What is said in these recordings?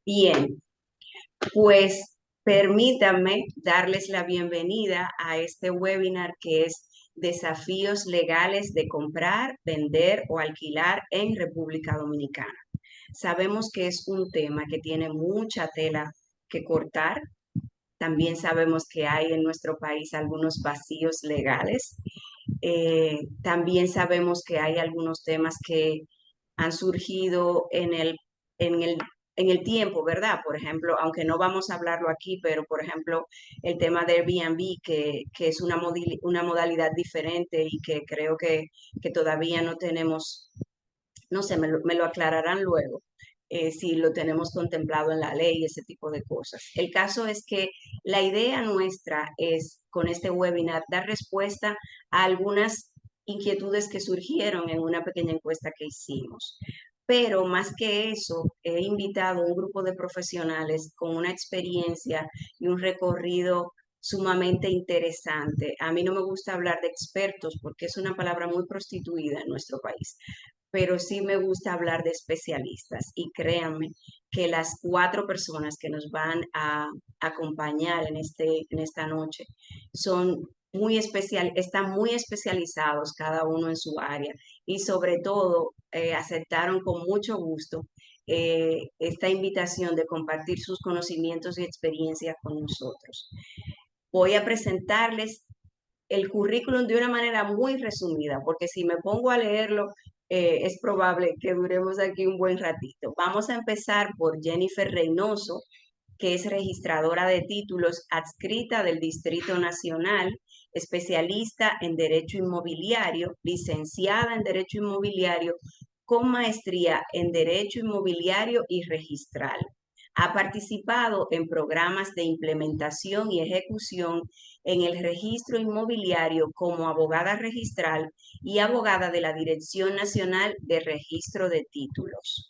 Bien, pues permítanme darles la bienvenida a este webinar que es Desafíos legales de comprar, vender o alquilar en República Dominicana. Sabemos que es un tema que tiene mucha tela que cortar. También sabemos que hay en nuestro país algunos vacíos legales. También sabemos que hay algunos temas que han surgido en el, en el tiempo, ¿verdad? Por ejemplo, aunque no vamos a hablarlo aquí, pero por ejemplo, el tema de Airbnb, que es una modalidad diferente y que creo que todavía no tenemos, no sé, me lo aclararán luego. Si lo tenemos contemplado en la ley, ese tipo de cosas. El caso es que la idea nuestra es, con este webinar, dar respuesta a algunas inquietudes que surgieron en una pequeña encuesta que hicimos. Pero más que eso, he invitado a un grupo de profesionales con una experiencia y un recorrido sumamente interesante. A mí no me gusta hablar de expertos porque es una palabra muy prostituida en nuestro país, pero sí me gusta hablar de especialistas y créanme que las cuatro personas que nos van a acompañar en esta noche son están muy especializados cada uno en su área y sobre todo aceptaron con mucho gusto esta invitación de compartir sus conocimientos y experiencias con nosotros. Voy a presentarles el currículum de una manera muy resumida, porque si me pongo a leerlo, es probable que duremos aquí un buen ratito. Vamos a empezar por Jennifer Reynoso, que es registradora de títulos adscrita del Distrito Nacional, especialista en Derecho Inmobiliario, licenciada en Derecho Inmobiliario, con maestría en Derecho Inmobiliario y Registral. Ha participado en programas de implementación y ejecución en el registro inmobiliario como abogada registral y abogada de la Dirección Nacional de Registro de Títulos.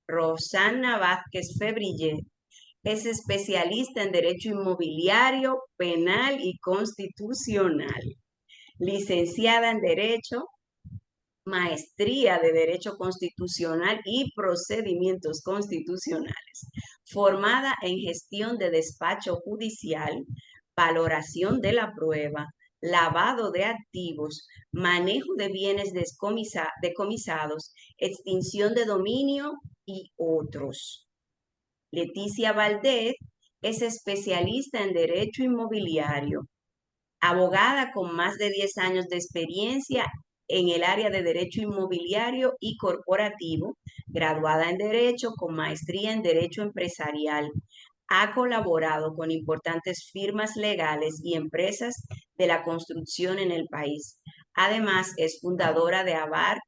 Rosana Vázquez Febrillé es especialista en Derecho Inmobiliario, Penal y Constitucional, licenciada en Derecho, maestría de Derecho Constitucional y Procedimientos Constitucionales, formada en gestión de despacho judicial, valoración de la prueba, lavado de activos, manejo de bienes decomisados, extinción de dominio y otros. Leticia Valdez es especialista en Derecho Inmobiliario, abogada con más de 10 años de experiencia en el área de Derecho Inmobiliario y Corporativo, graduada en Derecho con maestría en Derecho Empresarial. Ha colaborado con importantes firmas legales y empresas de la construcción en el país. Además, es fundadora de AVAR,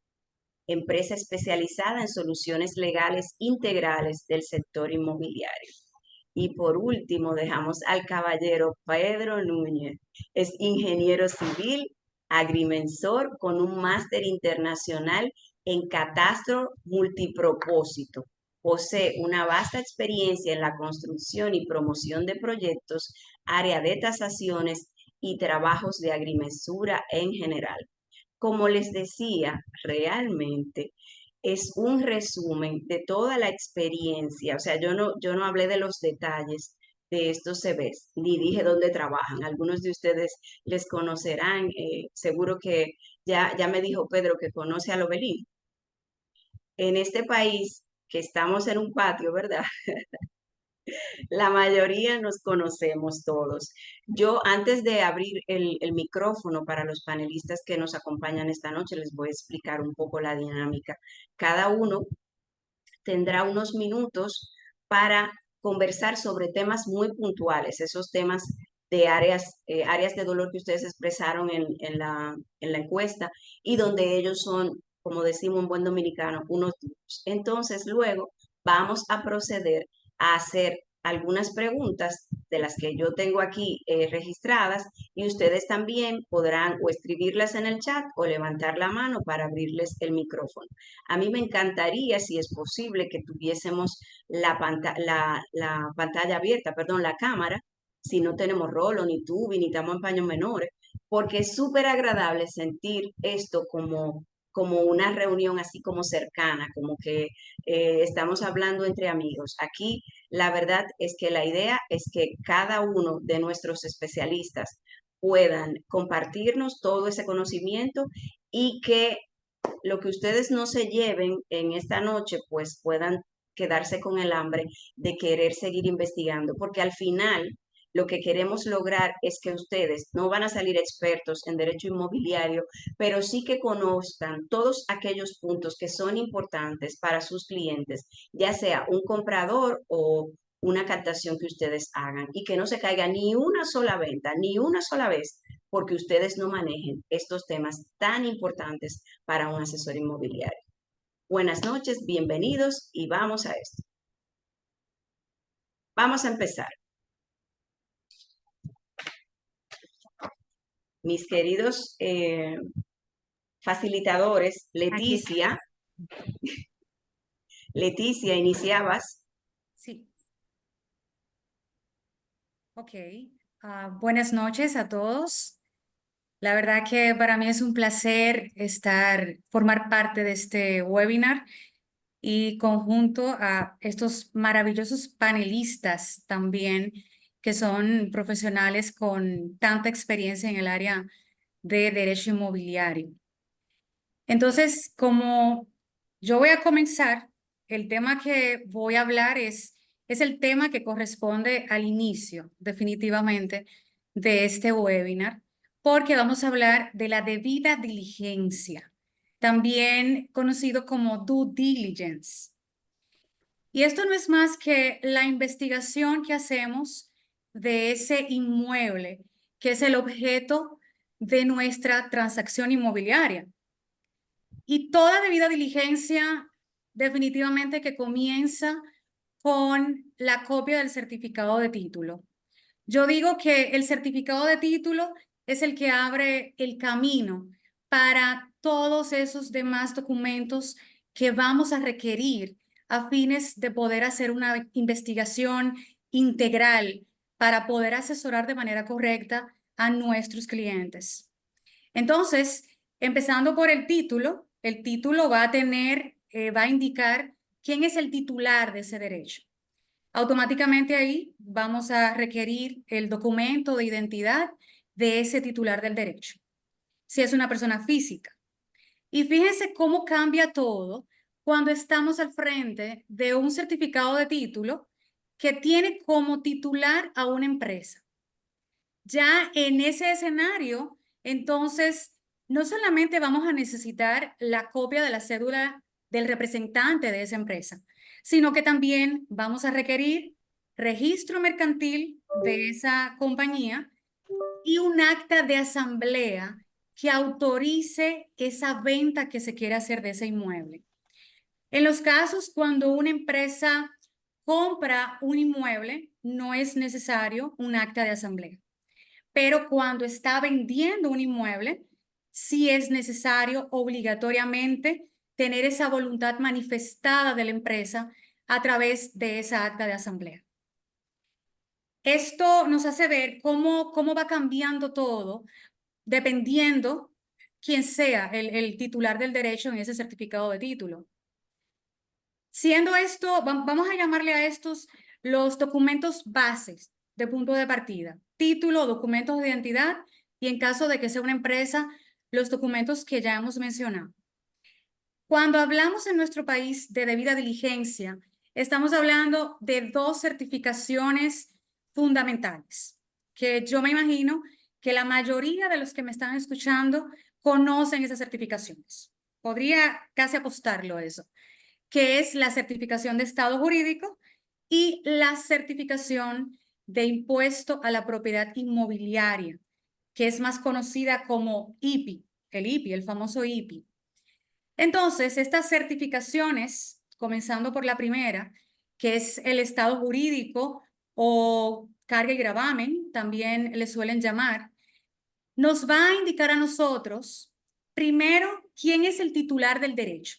empresa especializada en soluciones legales integrales del sector inmobiliario. Y por último, dejamos al caballero Pedro Núñez. Es ingeniero civil, agrimensor con un máster internacional en catastro multipropósito. Posee una vasta experiencia en la construcción y promoción de proyectos, área de tasaciones y trabajos de agrimensura en general. Como les decía, realmente es un resumen de toda la experiencia. O sea, yo no hablé de los detalles de estos CVs, ni dije dónde trabajan. Algunos de ustedes les conocerán. Seguro que ya me dijo Pedro que conoce a Lobelín. En este país, que estamos en un patio, ¿verdad? La mayoría nos conocemos todos. Yo, antes de abrir el micrófono para los panelistas que nos acompañan esta noche, les voy a explicar un poco la dinámica. Cada uno tendrá unos minutos para conversar sobre temas muy puntuales, esos temas de áreas de dolor que ustedes expresaron en la encuesta y donde ellos son, como decimos en buen dominicano, unos duros. Entonces, luego vamos a proceder a hacer algunas preguntas de las que yo tengo aquí registradas y ustedes también podrán o escribirlas en el chat o levantar la mano para abrirles el micrófono. A mí me encantaría, si es posible, que tuviésemos la pantalla abierta, perdón, la cámara, si no tenemos rolo, ni tubi, ni estamos en paños menores, porque es súper agradable sentir esto como una reunión así como cercana, como que estamos hablando entre amigos. Aquí la verdad es que la idea es que cada uno de nuestros especialistas puedan compartirnos todo ese conocimiento y que lo que ustedes no se lleven en esta noche, pues puedan quedarse con el hambre de querer seguir investigando, porque al final lo que queremos lograr es que ustedes no van a salir expertos en derecho inmobiliario, pero sí que conozcan todos aquellos puntos que son importantes para sus clientes, ya sea un comprador o una captación que ustedes hagan y que no se caiga ni una sola venta, ni una sola vez, porque ustedes no manejen estos temas tan importantes para un asesor inmobiliario. Buenas noches, bienvenidos y vamos a esto. Vamos a empezar. Mis queridos facilitadores, Aquí está. Leticia, iniciabas. Sí, ok. Buenas noches a todos. La verdad que para mí es un placer formar parte de este webinar y conjunto a estos maravillosos panelistas también, que son profesionales con tanta experiencia en el área de derecho inmobiliario. Entonces, como yo voy a comenzar, el tema que voy a hablar es el tema que corresponde al inicio, definitivamente, de este webinar, porque vamos a hablar de la debida diligencia, también conocido como due diligence. Y esto no es más que la investigación que hacemos de ese inmueble, que es el objeto de nuestra transacción inmobiliaria. Y toda debida diligencia definitivamente que comienza con la copia del certificado de título. Yo digo que el certificado de título es el que abre el camino para todos esos demás documentos que vamos a requerir a fines de poder hacer una investigación integral para poder asesorar de manera correcta a nuestros clientes. Entonces, empezando por el título va va a indicar quién es el titular de ese derecho. Automáticamente ahí vamos a requerir el documento de identidad de ese titular del derecho, si es una persona física. Y fíjense cómo cambia todo cuando estamos al frente de un certificado de título que tiene como titular a una empresa. Ya en ese escenario, entonces, no solamente vamos a necesitar la copia de la cédula del representante de esa empresa, sino que también vamos a requerir registro mercantil de esa compañía y un acta de asamblea que autorice esa venta que se quiere hacer de ese inmueble. En los casos cuando una empresa compra un inmueble, no es necesario un acta de asamblea. Pero cuando está vendiendo un inmueble, sí es necesario obligatoriamente tener esa voluntad manifestada de la empresa a través de esa acta de asamblea. Esto nos hace ver cómo va cambiando todo dependiendo quién sea el titular del derecho en ese certificado de título. Siendo esto, vamos a llamarle a estos los documentos bases de punto de partida, título, documentos de identidad y en caso de que sea una empresa, los documentos que ya hemos mencionado. Cuando hablamos en nuestro país de debida diligencia, estamos hablando de dos certificaciones fundamentales, que yo me imagino que la mayoría de los que me están escuchando conocen esas certificaciones. Podría casi apostarlo a eso, que es la certificación de estado jurídico y la certificación de impuesto a la propiedad inmobiliaria, que es más conocida como IPI, el famoso IPI. Entonces, estas certificaciones, comenzando por la primera, que es el estado jurídico o carga y gravamen, también le suelen llamar, nos va a indicar a nosotros, primero, quién es el titular del derecho.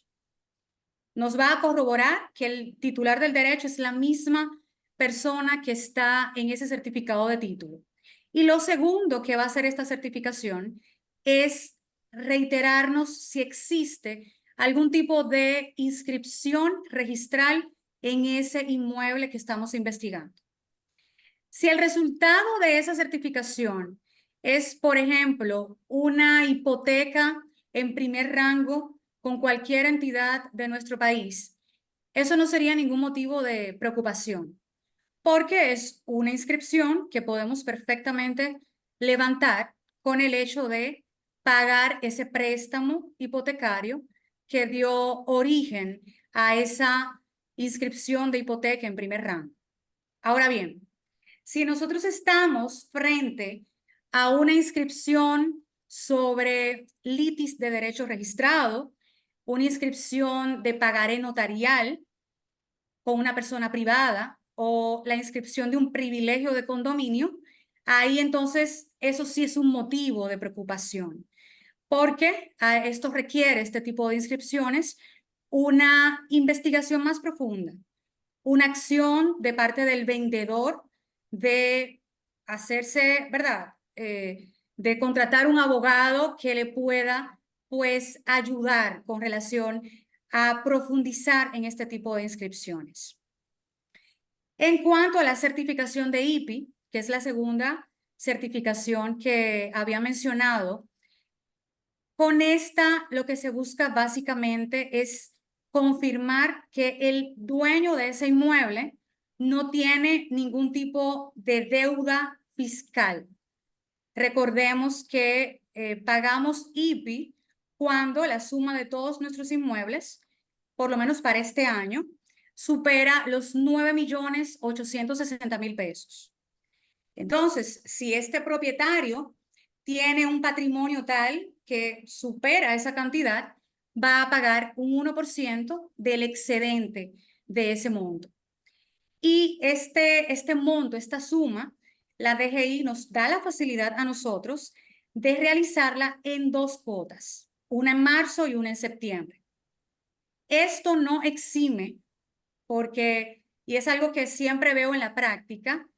Nos va a corroborar que el titular del derecho es la misma persona que está en ese certificado de título. Y lo segundo que va a hacer esta certificación es reiterarnos si existe algún tipo de inscripción registral en ese inmueble que estamos investigando. Si el resultado de esa certificación es, por ejemplo, una hipoteca en primer rango con cualquier entidad de nuestro país, eso no sería ningún motivo de preocupación, porque es una inscripción que podemos perfectamente levantar con el hecho de pagar ese préstamo hipotecario que dio origen a esa inscripción de hipoteca en primer rango. Ahora bien, si nosotros estamos frente a una inscripción sobre litis de derecho registrado, una inscripción de pagaré notarial con una persona privada o la inscripción de un privilegio de condominio, ahí entonces eso sí es un motivo de preocupación, porque esto requiere, este tipo de inscripciones, una investigación más profunda, una acción de parte del vendedor de hacerse, ¿verdad? De contratar un abogado que le pueda, pues, ayudar con relación a profundizar en este tipo de inscripciones. En cuanto a la certificación de IPI, que es la segunda certificación que había mencionado, con esta lo que se busca básicamente es confirmar que el dueño de ese inmueble no tiene ningún tipo de deuda fiscal. Recordemos que pagamos IPI cuando la suma de todos nuestros inmuebles, por lo menos para este año, supera los 9.860.000 pesos. Entonces, si este propietario tiene un patrimonio tal que supera esa cantidad, va a pagar un 1% del excedente de ese monto. Y este monto, esta suma, la DGI nos da la facilidad a nosotros de realizarla en 2 cuotas, una en marzo y una en septiembre. Esto no exime, porque, y es algo que siempre veo en la práctica,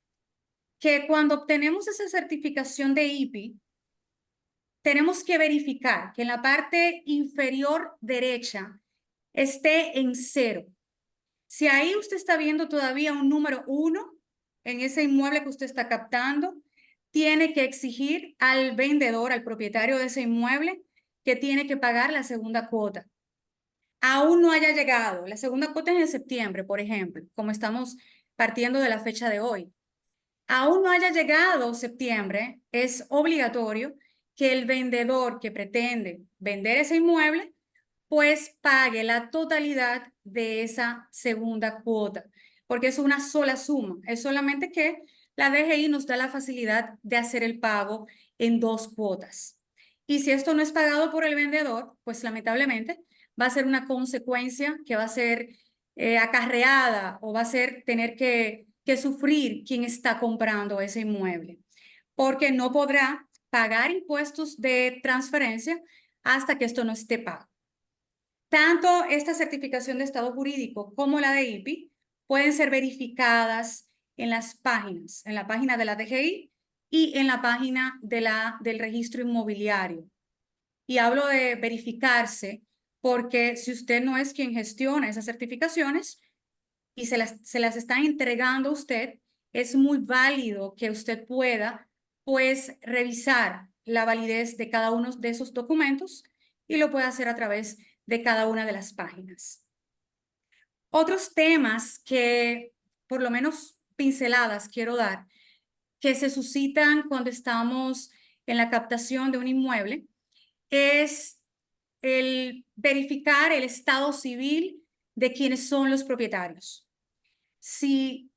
que cuando obtenemos esa certificación de IPI, tenemos que verificar que en la parte inferior derecha esté en 0. Si ahí usted está viendo todavía un número 1 en ese inmueble que usted está captando, tiene que exigir al vendedor, al propietario de ese inmueble, que tiene que pagar la segunda cuota. Aún no haya llegado, la segunda cuota es en septiembre, por ejemplo, como estamos partiendo de la fecha de hoy. Aún no haya llegado septiembre, es obligatorio que el vendedor que pretende vender ese inmueble, pues pague la totalidad de esa segunda cuota, porque es una sola suma. Es solamente que la DGI nos da la facilidad de hacer el pago en 2 cuotas. Y si esto no es pagado por el vendedor, pues lamentablemente va a ser una consecuencia que va a ser acarreada o va a ser tener que sufrir quien está comprando ese inmueble, porque no podrá pagar impuestos de transferencia hasta que esto no esté pago. Tanto esta certificación de estado jurídico como la de IPI pueden ser verificadas en las páginas, en la página de la DGI y en la página del registro inmobiliario. Y hablo de verificarse porque si usted no es quien gestiona esas certificaciones y se las están entregando a usted, es muy válido que usted pueda, pues, revisar la validez de cada uno de esos documentos y lo puede hacer a través de cada una de las páginas. Otros temas que, por lo menos pinceladas, quiero dar, que se suscitan cuando estamos en la captación de un inmueble, es el verificar el estado civil de quienes son los propietarios. Si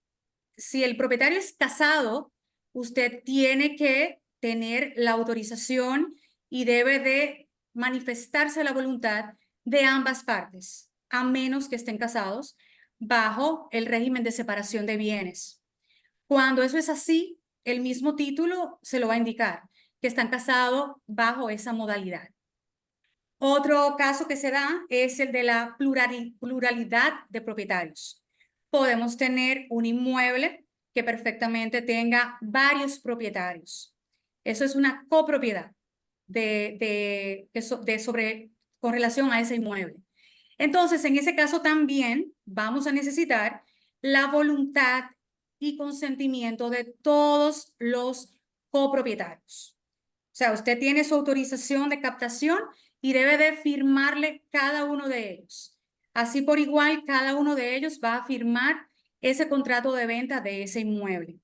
el propietario es casado, usted tiene que tener la autorización y debe de manifestarse la voluntad de ambas partes, a menos que estén casados bajo el régimen de separación de bienes. Cuando eso es así, el mismo título se lo va a indicar, que están casados bajo esa modalidad. Otro caso que se da es el de la pluralidad de propietarios. Podemos tener un inmueble que perfectamente tenga varios propietarios. Eso es una copropiedad. con relación a ese inmueble. Entonces, en ese caso también vamos a necesitar la voluntad y consentimiento de todos los copropietarios. O sea, usted tiene su autorización de captación y debe de firmarle cada uno de ellos. Así por igual, cada uno de ellos va a firmar ese contrato de venta de ese inmueble.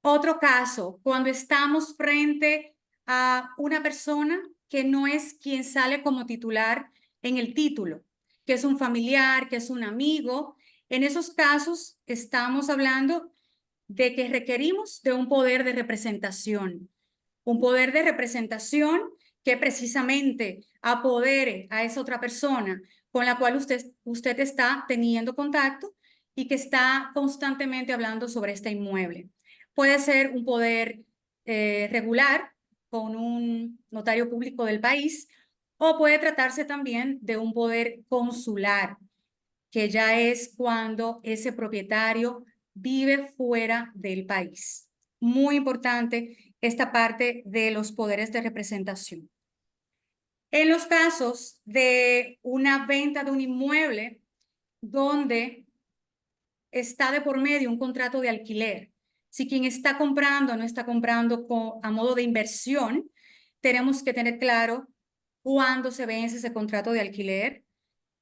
Otro caso, cuando estamos frente a una persona que no es quien sale como titular en el título, que es un familiar, que es un amigo. En esos casos estamos hablando de que requerimos de un poder de representación. Un poder de representación que precisamente apodere a esa otra persona con la cual usted está teniendo contacto y que está constantemente hablando sobre este inmueble. Puede ser un poder regular con un notario público del país o puede tratarse también de un poder consular, que ya es cuando ese propietario vive fuera del país. Muy importante esta parte de los poderes de representación. En los casos de una venta de un inmueble donde está de por medio un contrato de alquiler, si quien está comprando no está comprando a modo de inversión, tenemos que tener claro cuándo se vence ese contrato de alquiler,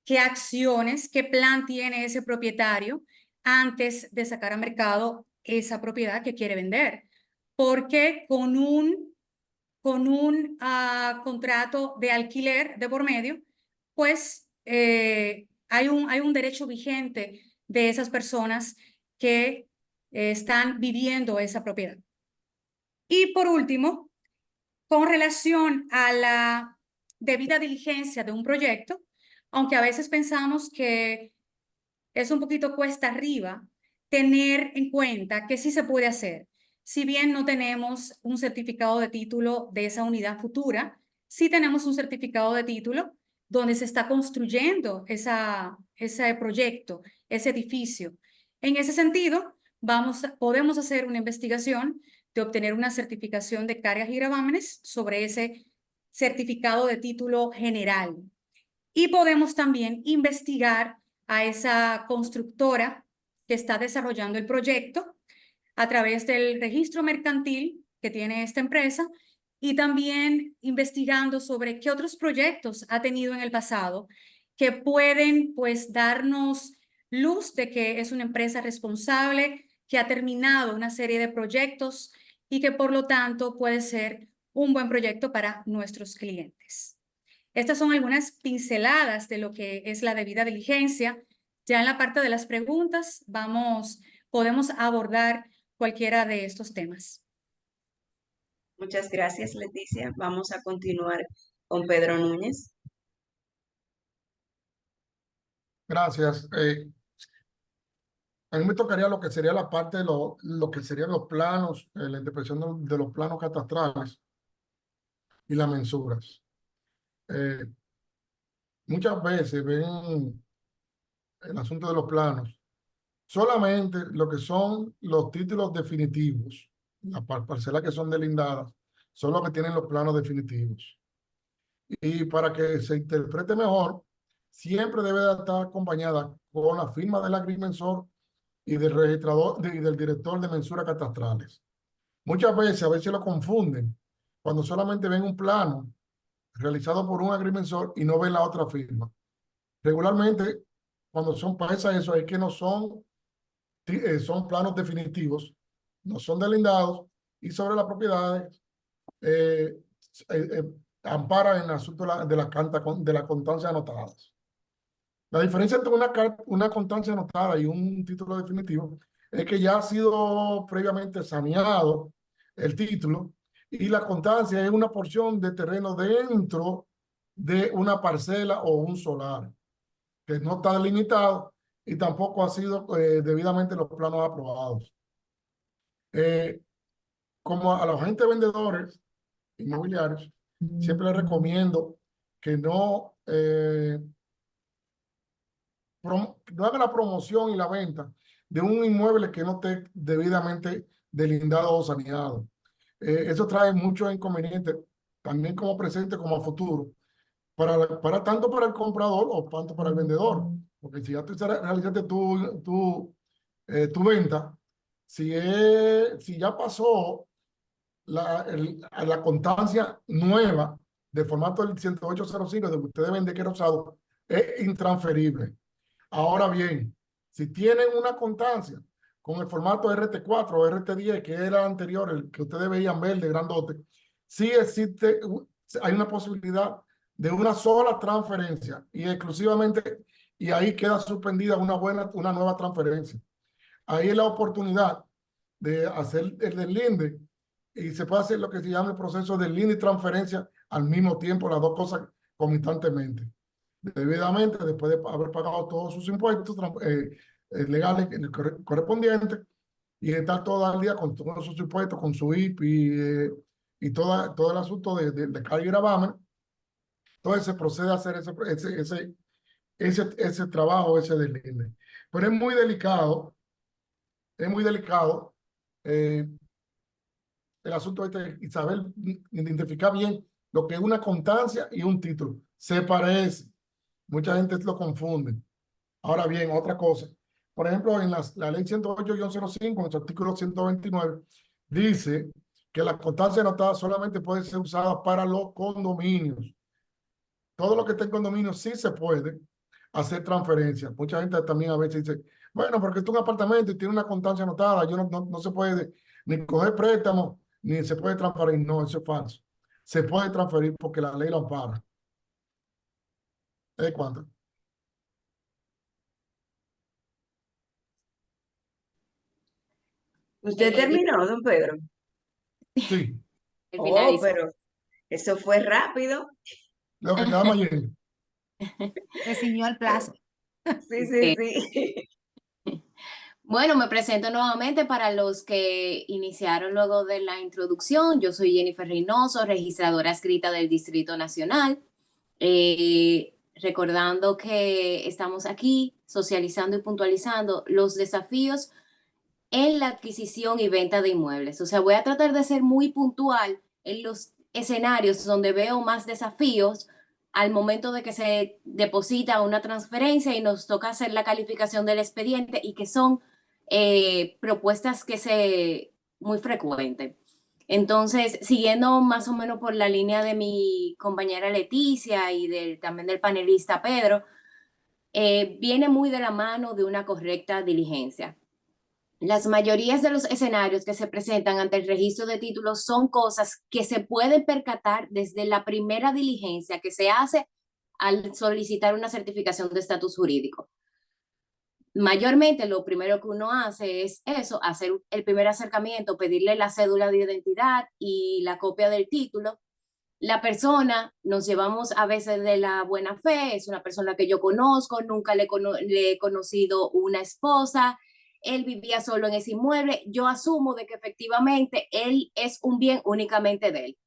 qué acciones, qué plan tiene ese propietario antes de sacar a mercado esa propiedad que quiere vender. Porque con un contrato de alquiler de por medio, pues hay un derecho vigente de esas personas que están viviendo esa propiedad. Y por último, con relación a la debida diligencia de un proyecto, aunque a veces pensamos que es un poquito cuesta arriba, tener en cuenta que sí se puede hacer. Si bien no tenemos un certificado de título de esa unidad futura, sí tenemos un certificado de título donde se está construyendo ese proyecto, ese edificio. En ese sentido, podemos hacer una investigación de obtener una certificación de cargas y gravámenes sobre ese certificado de título general. Y podemos también investigar a esa constructora que está desarrollando el proyecto a través del registro mercantil que tiene esta empresa y también investigando sobre qué otros proyectos ha tenido en el pasado que pueden pues darnos luz de que es una empresa responsable, que ha terminado una serie de proyectos y que por lo tanto puede ser un buen proyecto para nuestros clientes. Estas son algunas pinceladas de lo que es la debida diligencia. Ya en la parte de las preguntas podemos abordar cualquiera de estos temas. Muchas gracias, Leticia. Vamos a continuar con Pedro Núñez. Gracias. A mí me tocaría lo que sería la parte de lo que serían los planos, la interpretación de los planos catastrales y las mensuras. Muchas veces ven el asunto de los planos solamente lo que son los títulos definitivos, las parcelas que son delindadas, son los que tienen los planos definitivos. Y para que se interprete mejor, siempre debe de estar acompañada con la firma del agrimensor y del registrador y del director de mensuras catastrales. Muchas veces, a veces lo confunden cuando solamente ven un plano realizado por un agrimensor y no ven la otra firma. Regularmente, cuando son pasa eso, es que no son, son planos definitivos, no son delindados y sobre las propiedades ampara en el asunto de la constancia anotadas. La diferencia entre una constancia anotada y un título definitivo es que ya ha sido previamente saneado el título y la constancia es una porción de terreno dentro de una parcela o un solar que no está delimitado y tampoco ha sido debidamente los planos aprobados. Como a los agentes vendedores inmobiliarios, siempre les recomiendo que no haga la promoción y la venta de un inmueble que no esté debidamente delindado o saneado. Eso trae muchos inconvenientes también como presente como a futuro, para tanto para el comprador o tanto para el vendedor. Porque si ya tú realizaste tu venta, si ya pasó la constancia nueva del formato del 10805 de que ustedes ven de que era usado, es intransferible. Ahora bien, si tienen una constancia con el formato RT4 o RT10, que era anterior, el que ustedes veían verde, grandote, sí existe, hay una posibilidad de una sola transferencia y exclusivamente, y ahí queda suspendida una nueva transferencia. Ahí es la oportunidad de hacer el deslinde y se puede hacer lo que se llama el proceso de deslinde y transferencia al mismo tiempo, las dos cosas concomitantemente. Debidamente, después de haber pagado todos sus impuestos legales correspondientes y estar todo al día con todos sus impuestos, con su IPI y todo el asunto de carga y gravamen. Entonces se procede a hacer ese trabajo, ese deslinde. Pero es muy delicado eh, el asunto y saber identificar bien lo que es una constancia y un título. Se parece. Mucha gente lo confunde. Ahora bien, otra cosa. Por ejemplo, en la ley 108-05, en su artículo 129, dice que la constancia anotada solamente puede ser usada para los condominios. Todo lo que está en condominio sí se puede hacer transferencia. Mucha gente también a veces dice, bueno, porque es un apartamento y tiene una constancia anotada, yo no se puede ni coger préstamo, ni se puede transferir. No, eso es falso. Se puede transferir porque la ley lo ampara. ¿Es cuánto? ¿Usted Y terminó, don Pedro? Sí, al Oh, finalizó. pero eso fue rápido. lo que quedamos ayer. Se ciñó al plazo. Sí, sí, sí. Bueno, me presento nuevamente para los que iniciaron luego de la introducción. Yo soy Jennifer Reynoso, registradora escrita del Distrito Nacional. Recordando que estamos aquí socializando y puntualizando los desafíos en la adquisición y venta de inmuebles. O sea, voy a tratar de ser muy puntual en los escenarios donde veo más desafíos al momento de que se deposita una transferencia y nos toca hacer la calificación del expediente y que son propuestas que se muy frecuentes. Entonces, siguiendo más o menos por la línea de mi compañera Leticia y también del panelista Pedro, viene muy de la mano de una correcta diligencia. Las mayorías de los escenarios que se presentan ante el registro de títulos son cosas que se pueden percatar desde la primera diligencia que se hace al solicitar una certificación de estatus jurídico. Mayormente lo primero que uno hace es eso, hacer el primer acercamiento, pedirle la cédula de identidad y la copia del título. La persona, nos llevamos a veces de la buena fe, es una persona que yo conozco, nunca le he conocido una esposa, él vivía solo en ese inmueble, yo asumo de que efectivamente él es un bien únicamente de él.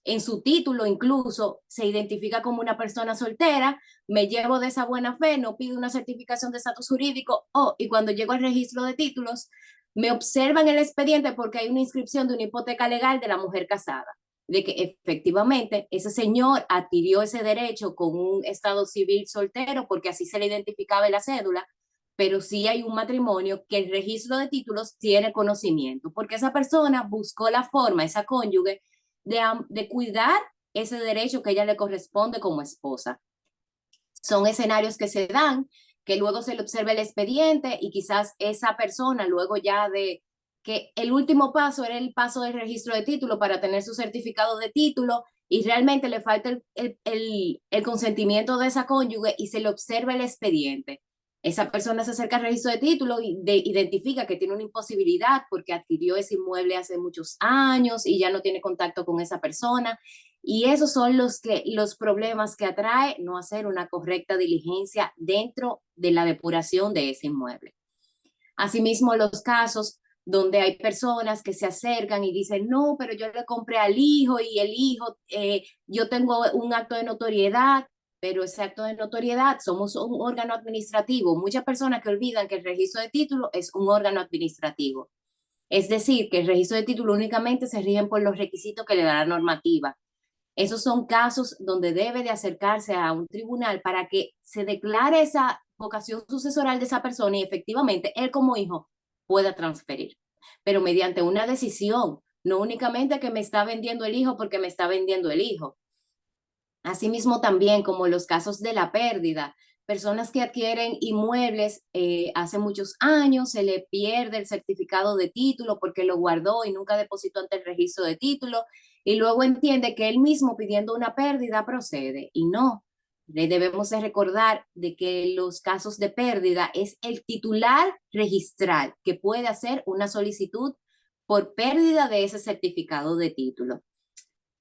En su título incluso se identifica como una persona soltera, me llevo de esa buena fe, no pido una certificación de estatus jurídico, y cuando llego al registro de títulos, me observan el expediente porque hay una inscripción de una hipoteca legal de la mujer casada, de que efectivamente ese señor adquirió ese derecho con un estado civil soltero porque así se le identificaba en la cédula, pero sí hay un matrimonio que el registro de títulos tiene conocimiento, porque esa persona buscó la forma, esa cónyuge, de cuidar ese derecho que ella le corresponde como esposa. Son escenarios que se dan, que luego se le observa el expediente y quizás esa persona luego ya de que el último paso era el paso del registro de título para tener su certificado de título y realmente le falta el consentimiento de esa cónyuge y se le observa el expediente. Esa persona se acerca al registro de título y identifica que tiene una imposibilidad porque adquirió ese inmueble hace muchos años y ya no tiene contacto con esa persona. Y esos son los problemas que atrae no hacer una correcta diligencia dentro de la depuración de ese inmueble. Asimismo, los casos donde hay personas que se acercan y dicen, no, pero yo le compré al hijo y el hijo, yo tengo un acto de notoriedad, pero ese acto de notoriedad somos un órgano administrativo. Muchas personas que olvidan que el registro de título es un órgano administrativo. Es decir, que el registro de título únicamente se rigen por los requisitos que le da la normativa. Esos son casos donde debe de acercarse a un tribunal para que se declare esa vocación sucesoral de esa persona y efectivamente él como hijo pueda transferir, pero mediante una decisión, no únicamente que me está vendiendo el hijo porque me está vendiendo el hijo. Asimismo también como los casos de la pérdida, personas que adquieren inmuebles hace muchos años, se le pierde el certificado de título porque lo guardó y nunca depositó ante el registro de título y luego entiende que él mismo pidiendo una pérdida procede y no. Le debemos de recordar de que los casos de pérdida es el titular registral que puede hacer una solicitud por pérdida de ese certificado de título.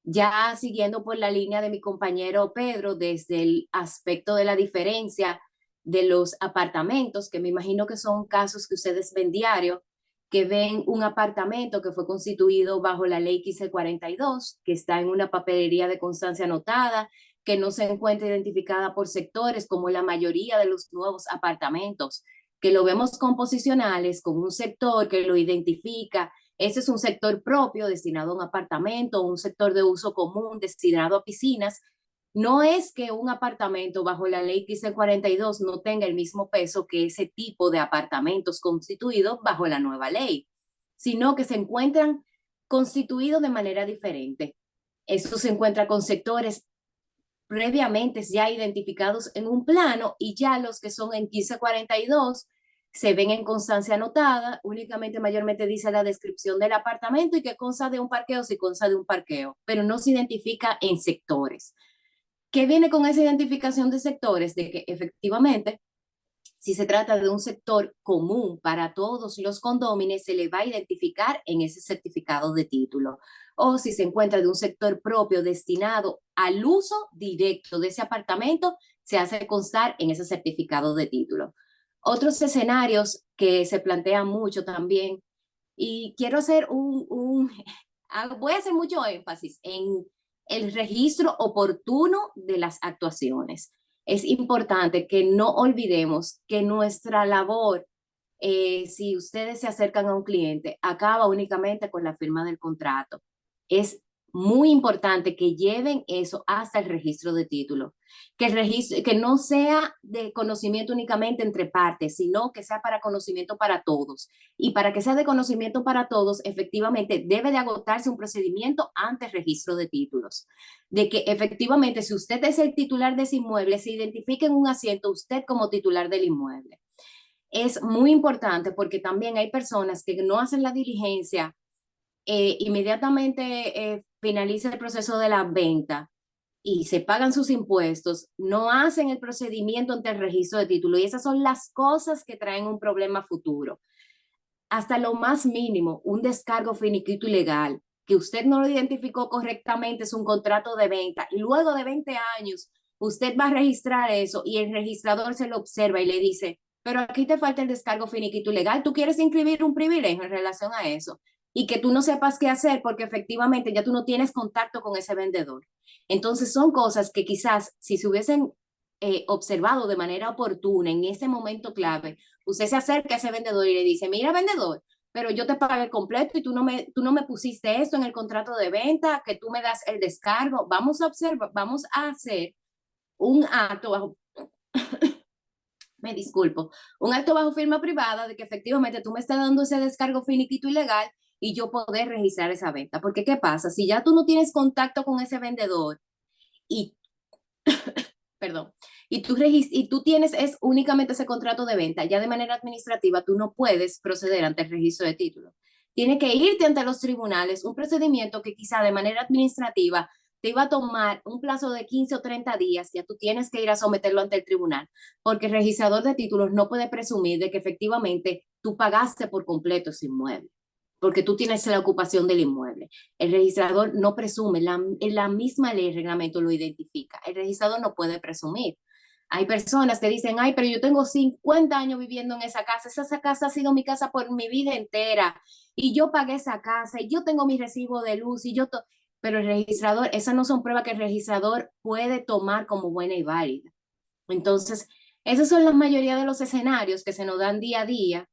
Ya siguiendo por la línea de mi compañero Pedro, desde el aspecto de la diferencia de los apartamentos, que me imagino que son casos que ustedes ven diario, que ven un apartamento que fue constituido bajo la ley 1542, que está en una papelería de constancia anotada, que no se encuentra identificada por sectores como la mayoría de los nuevos apartamentos, que lo vemos composicionales con un sector que lo identifica. Ese es un sector propio destinado a un apartamento, un sector de uso común destinado a piscinas. No es que un apartamento bajo la ley 1542 no tenga el mismo peso que ese tipo de apartamentos constituidos bajo la nueva ley, sino que se encuentran constituidos de manera diferente. Eso se encuentra con sectores previamente ya identificados en un plano y ya los que son en 1542 se ven en constancia anotada, únicamente mayormente dice la descripción del apartamento y que consta de un parqueo si consta de un parqueo, pero no se identifica en sectores. ¿Qué viene con esa identificación de sectores? De que efectivamente, si se trata de un sector común para todos los condóminos, se le va a identificar en ese certificado de título. O si se encuentra de un sector propio destinado al uso directo de ese apartamento, se hace constar en ese certificado de título. Otros escenarios que se plantean mucho también, y quiero hacer voy a hacer mucho énfasis en el registro oportuno de las actuaciones. Es importante que no olvidemos que nuestra labor, si ustedes se acercan a un cliente, acaba únicamente con la firma del contrato. Es muy importante que lleven eso hasta el registro de título, que no sea de conocimiento únicamente entre partes, sino que sea para conocimiento para todos. Y para que sea de conocimiento para todos, efectivamente debe de agotarse un procedimiento ante el registro de títulos, de que efectivamente si usted es el titular de ese inmueble, se identifique en un asiento usted como titular del inmueble. Es muy importante porque también hay personas que no hacen la diligencia inmediatamente finaliza el proceso de la venta y se pagan sus impuestos, no hacen el procedimiento ante el registro de título y esas son las cosas que traen un problema futuro. Hasta lo más mínimo, un descargo finiquito ilegal, que usted no lo identificó correctamente, es un contrato de venta y luego de 20 años usted va a registrar eso y el registrador se lo observa y le dice, pero aquí te falta el descargo finiquito ilegal, tú quieres inscribir un privilegio en relación a eso y que tú no sepas qué hacer porque efectivamente ya tú no tienes contacto con ese vendedor. Entonces son cosas que quizás si se hubiesen observado de manera oportuna en ese momento clave, usted se acerca a ese vendedor y le dice, mira vendedor, pero yo te pagué completo y tú no me pusiste esto en el contrato de venta, que tú me das el descargo, vamos a hacer un acto bajo, me disculpo, un acto bajo firma privada de que efectivamente tú me estás dando ese descargo finiquito ilegal y yo poder registrar esa venta. Porque ¿qué pasa? Si ya tú no tienes contacto con ese vendedor y, perdón, y tú tienes únicamente ese contrato de venta, ya de manera administrativa tú no puedes proceder ante el registro de título. Tienes que irte ante los tribunales, un procedimiento que quizá de manera administrativa te iba a tomar un plazo de 15 o 30 días, ya tú tienes que ir a someterlo ante el tribunal, porque el registrador de títulos no puede presumir de que efectivamente tú pagaste por completo ese inmueble, porque tú tienes la ocupación del inmueble. El registrador no presume, la misma ley, el reglamento lo identifica. El registrador no puede presumir. Hay personas que dicen, ay, pero yo tengo 50 años viviendo en esa casa ha sido mi casa por mi vida entera, y yo pagué esa casa, y yo tengo mi recibo de luz, pero el registrador, esas no son pruebas que el registrador puede tomar como buena y válida. Entonces, esos son la mayoría de los escenarios que se nos dan día a día,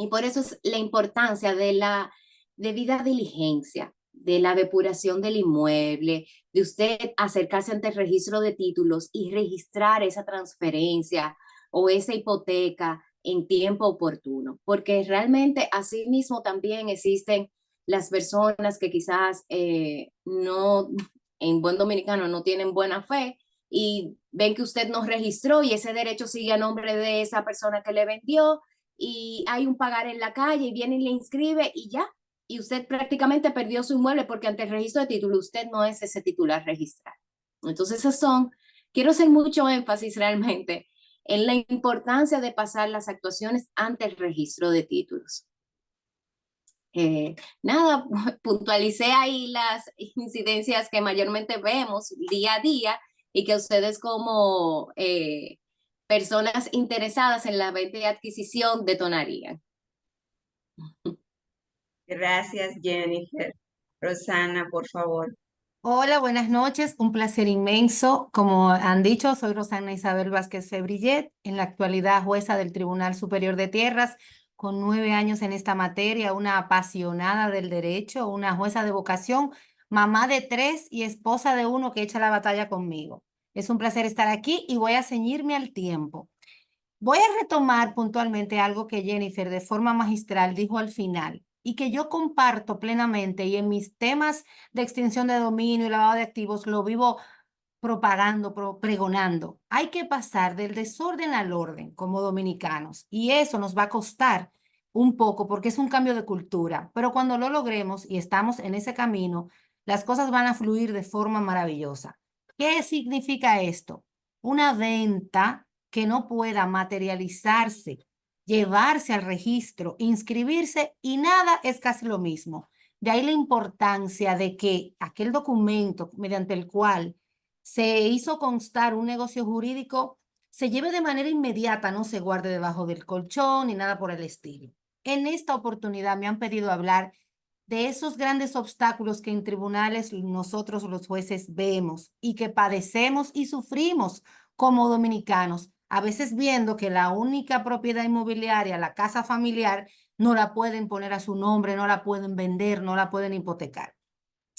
y por eso es la importancia de la debida diligencia, de la depuración del inmueble, de usted acercarse ante el registro de títulos y registrar esa transferencia o esa hipoteca en tiempo oportuno, porque realmente asimismo también existen las personas que quizás no, en buen dominicano, no tienen buena fe y ven que usted no registró y ese derecho sigue a nombre de esa persona que le vendió y hay un pagar en la calle y viene y le inscribe y ya, y usted prácticamente perdió su inmueble porque ante el registro de título usted no es ese titular registrado. Entonces, quiero hacer mucho énfasis realmente en la importancia de pasar las actuaciones ante el registro de títulos. Nada, puntualicé ahí las incidencias que mayormente vemos día a día y que ustedes como personas interesadas en la venta y adquisición detonarían. Gracias, Jennifer. Rosana, por favor. Hola, buenas noches. Un placer inmenso. Como han dicho, soy Rosana Isabel Vázquez Febrillet, en la actualidad jueza del Tribunal Superior de Tierras, con 9 años en esta materia, una apasionada del derecho, una jueza de vocación, mamá de 3 y esposa de 1 que echa la batalla conmigo. Es un placer estar aquí y voy a ceñirme al tiempo. Voy a retomar puntualmente algo que Jennifer de forma magistral dijo al final y que yo comparto plenamente y en mis temas de extinción de dominio y lavado de activos lo vivo propagando, pregonando. Hay que pasar del desorden al orden como dominicanos y eso nos va a costar un poco porque es un cambio de cultura, pero cuando lo logremos y estamos en ese camino, las cosas van a fluir de forma maravillosa. ¿Qué significa esto? Una venta que no pueda materializarse, llevarse al registro, inscribirse y nada es casi lo mismo. De ahí la importancia de que aquel documento mediante el cual se hizo constar un negocio jurídico se lleve de manera inmediata, no se guarde debajo del colchón ni nada por el estilo. En esta oportunidad me han pedido hablar de esos grandes obstáculos que en tribunales nosotros los jueces vemos y que padecemos y sufrimos como dominicanos, a veces viendo que la única propiedad inmobiliaria, la casa familiar, no la pueden poner a su nombre, no la pueden vender, no la pueden hipotecar.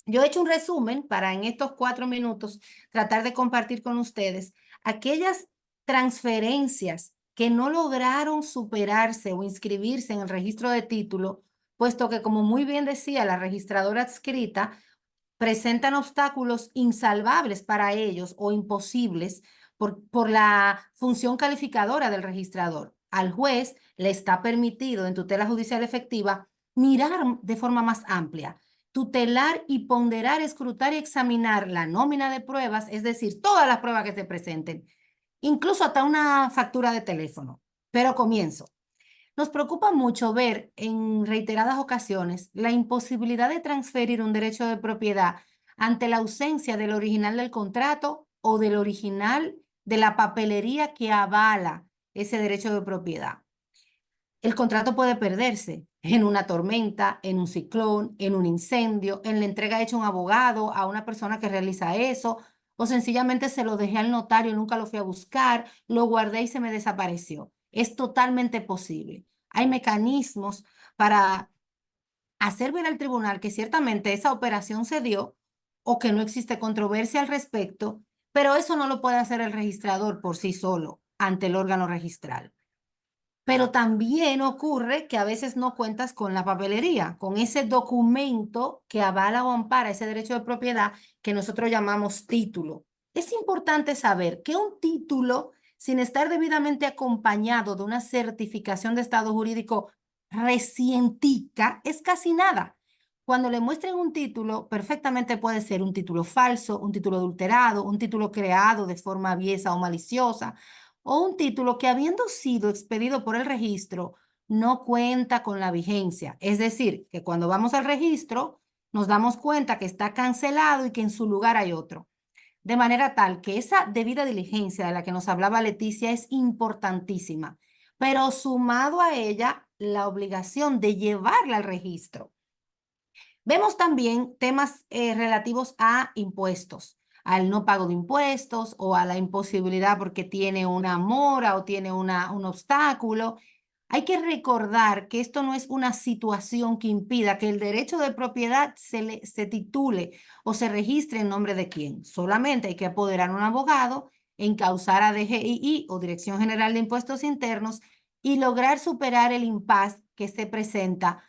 Yo he hecho un resumen para en estos 4 minutos tratar de compartir con ustedes aquellas transferencias que no lograron superarse o inscribirse en el registro de título, puesto que, como muy bien decía la registradora adscrita, presentan obstáculos insalvables para ellos o imposibles por la función calificadora del registrador. Al juez le está permitido en tutela judicial efectiva mirar de forma más amplia, tutelar y ponderar, escrutar y examinar la nómina de pruebas, es decir, todas las pruebas que se presenten, incluso hasta una factura de teléfono. Pero comienzo. Nos preocupa mucho ver en reiteradas ocasiones la imposibilidad de transferir un derecho de propiedad ante la ausencia del original del contrato o del original de la papelería que avala ese derecho de propiedad. El contrato puede perderse en una tormenta, en un ciclón, en un incendio, en la entrega hecha a un abogado, a una persona que realiza eso, o sencillamente se lo dejé al notario y nunca lo fui a buscar, lo guardé y se me desapareció. Es totalmente posible. Hay mecanismos para hacer ver al tribunal que ciertamente esa operación se dio o que no existe controversia al respecto, pero eso no lo puede hacer el registrador por sí solo ante el órgano registral. Pero también ocurre que a veces no cuentas con la papelería, con ese documento que avala o ampara ese derecho de propiedad que nosotros llamamos título. Es importante saber que un título, sin estar debidamente acompañado de una certificación de estado jurídico recientica, es casi nada. Cuando le muestren un título, perfectamente puede ser un título falso, un título adulterado, un título creado de forma aviesa o maliciosa, o un título que habiendo sido expedido por el registro no cuenta con la vigencia. Es decir, que cuando vamos al registro nos damos cuenta que está cancelado y que en su lugar hay otro. De manera tal que esa debida diligencia de la que nos hablaba Leticia es importantísima, pero sumado a ella la obligación de llevarla al registro. Vemos también temas relativos a impuestos, al no pago de impuestos o a la imposibilidad porque tiene una mora o tiene un obstáculo. Hay que recordar que esto no es una situación que impida que el derecho de propiedad se titule o se registre en nombre de quién. Solamente hay que apoderar a un abogado, encauzar a DGII o Dirección General de Impuestos Internos y lograr superar el impasse que se presenta,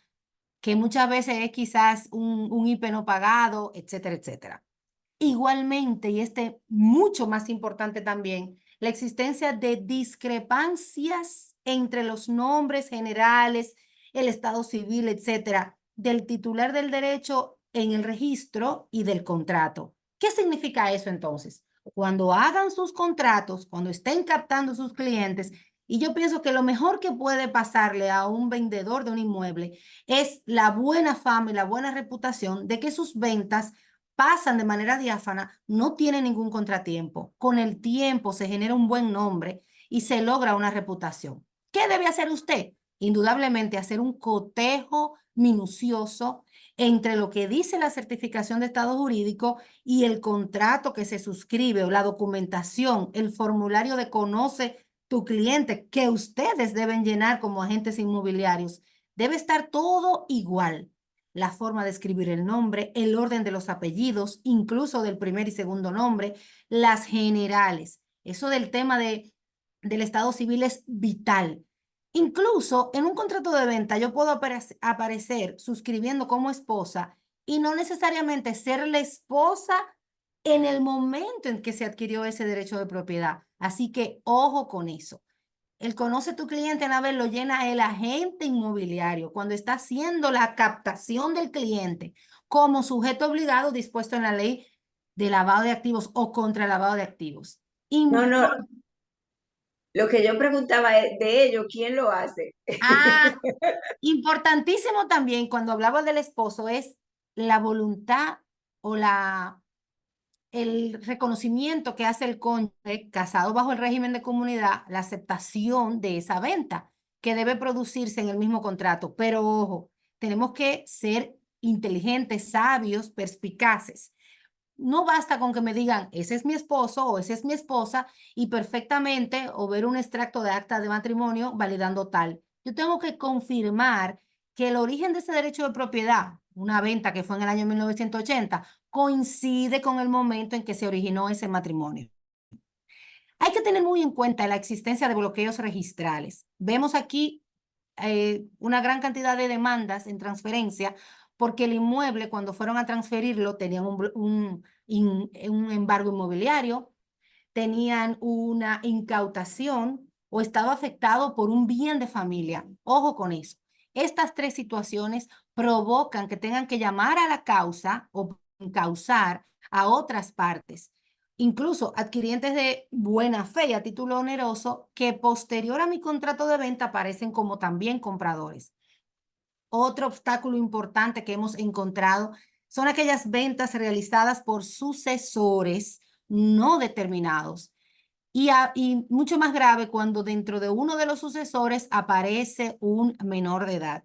que muchas veces es quizás un IP no pagado, etcétera, etcétera. Igualmente, y mucho más importante también, la existencia de discrepancias entre los nombres generales, el estado civil, etcétera, del titular del derecho en el registro y del contrato. ¿Qué significa eso entonces? Cuando hagan sus contratos, cuando estén captando sus clientes, y yo pienso que lo mejor que puede pasarle a un vendedor de un inmueble es la buena fama y la buena reputación de que sus ventas pasan de manera diáfana, no tiene ningún contratiempo. Con el tiempo se genera un buen nombre y se logra una reputación. ¿Qué debe hacer usted? Indudablemente hacer un cotejo minucioso entre lo que dice la certificación de estado jurídico y el contrato que se suscribe o la documentación, el formulario de conoce tu cliente que ustedes deben llenar como agentes inmobiliarios. Debe estar todo igual. La forma de escribir el nombre, el orden de los apellidos, incluso del primer y segundo nombre, las generales. Eso del tema del estado civil es vital. Incluso en un contrato de venta yo puedo aparecer suscribiendo como esposa y no necesariamente ser la esposa en el momento en que se adquirió ese derecho de propiedad. Así que ojo con eso. El conoce tu cliente, Anabel, lo llena el agente inmobiliario cuando está haciendo la captación del cliente como sujeto obligado dispuesto en la ley de lavado de activos o contra el lavado de activos. No, no, lo que yo preguntaba es de ello, ¿quién lo hace? Importantísimo también cuando hablaba del esposo es la voluntad o el reconocimiento que hace el cónyuge casado bajo el régimen de comunidad, la aceptación de esa venta que debe producirse en el mismo contrato. Pero ojo, tenemos que ser inteligentes, sabios, perspicaces. No basta con que me digan, ese es mi esposo o esa es mi esposa y perfectamente o ver un extracto de acta de matrimonio validando tal. Yo tengo que confirmar que el origen de ese derecho de propiedad, una venta que fue en el año 1980, coincide con el momento en que se originó ese matrimonio. Hay que tener muy en cuenta la existencia de bloqueos registrales. Vemos aquí una gran cantidad de demandas en transferencia porque el inmueble, cuando fueron a transferirlo, tenían un embargo inmobiliario, tenían una incautación o estaba afectado por un bien de familia. Ojo con eso. Estas tres situaciones provocan que tengan que llamar a la causa o encausar a otras partes, incluso adquirientes de buena fe y a título oneroso, que posterior a mi contrato de venta aparecen como también compradores. Otro obstáculo importante que hemos encontrado son aquellas ventas realizadas por sucesores no determinados. Y mucho más grave cuando dentro de uno de los sucesores aparece un menor de edad.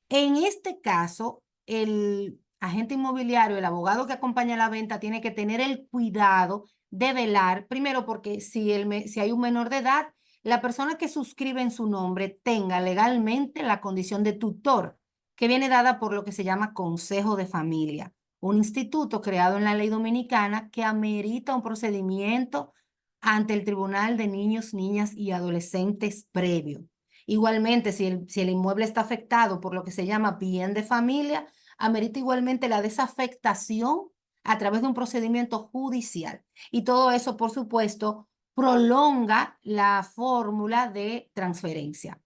En este caso, el agente inmobiliario, el abogado que acompaña la venta, tiene que tener el cuidado de velar, primero porque si hay un menor de edad, la persona que suscribe en su nombre tenga legalmente la condición de tutor, que viene dada por lo que se llama Consejo de Familia, un instituto creado en la ley dominicana que amerita un procedimiento ante el Tribunal de Niños, Niñas y Adolescentes previo. Igualmente, si el inmueble está afectado por lo que se llama bien de familia, amerita igualmente la desafectación a través de un procedimiento judicial. Y todo eso, por supuesto, prolonga la fórmula de transferencia.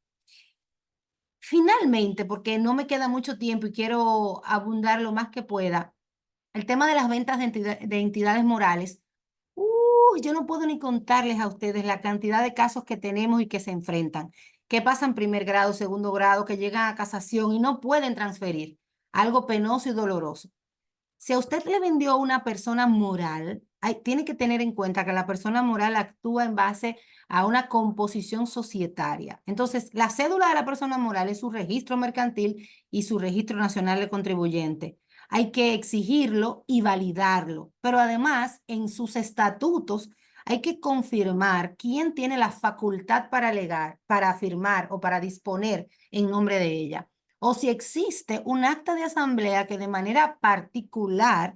Finalmente, porque no me queda mucho tiempo y quiero abundar lo más que pueda, el tema de las ventas de entidades morales. Yo no puedo ni contarles a ustedes la cantidad de casos que tenemos y que se enfrentan, que pasan primer grado, segundo grado, que llegan a casación y no pueden transferir. Algo penoso y doloroso. Si a usted le vendió a una persona moral, tiene que tener en cuenta que la persona moral actúa en base a una composición societaria. Entonces, la cédula de la persona moral es su registro mercantil y su registro nacional de contribuyente. Hay que exigirlo y validarlo, pero además en sus estatutos hay que confirmar quién tiene la facultad para alegar, para afirmar o para disponer en nombre de ella. O si existe un acta de asamblea que de manera particular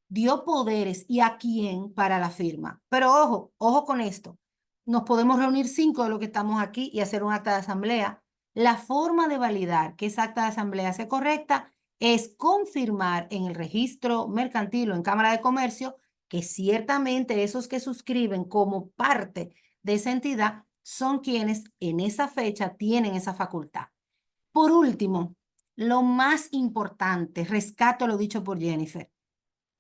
dio poderes y a quién para la firma. Pero ojo, ojo con esto. Nos podemos reunir 5 de los que estamos aquí y hacer un acta de asamblea. La forma de validar que esa acta de asamblea sea correcta es confirmar en el registro mercantil o en Cámara de Comercio que ciertamente esos que suscriben como parte de esa entidad son quienes en esa fecha tienen esa facultad. Por último, lo más importante, rescato lo dicho por Jennifer.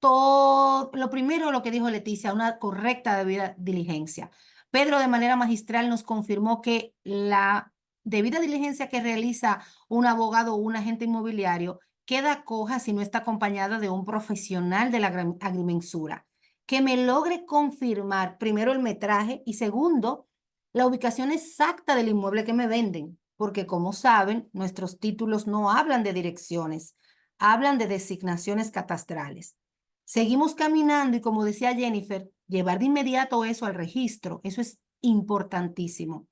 Lo primero, lo que dijo Leticia, una correcta debida diligencia. Pedro de manera magistral nos confirmó que la debida diligencia que realiza un abogado o un agente inmobiliario queda coja si no está acompañada de un profesional de la agrimensura, que me logre confirmar primero el metraje y segundo, la ubicación exacta del inmueble que me venden, porque como saben, nuestros títulos no hablan de direcciones, hablan de designaciones catastrales. Seguimos caminando y como decía Jennifer, llevar de inmediato eso al registro, eso es importantísimo.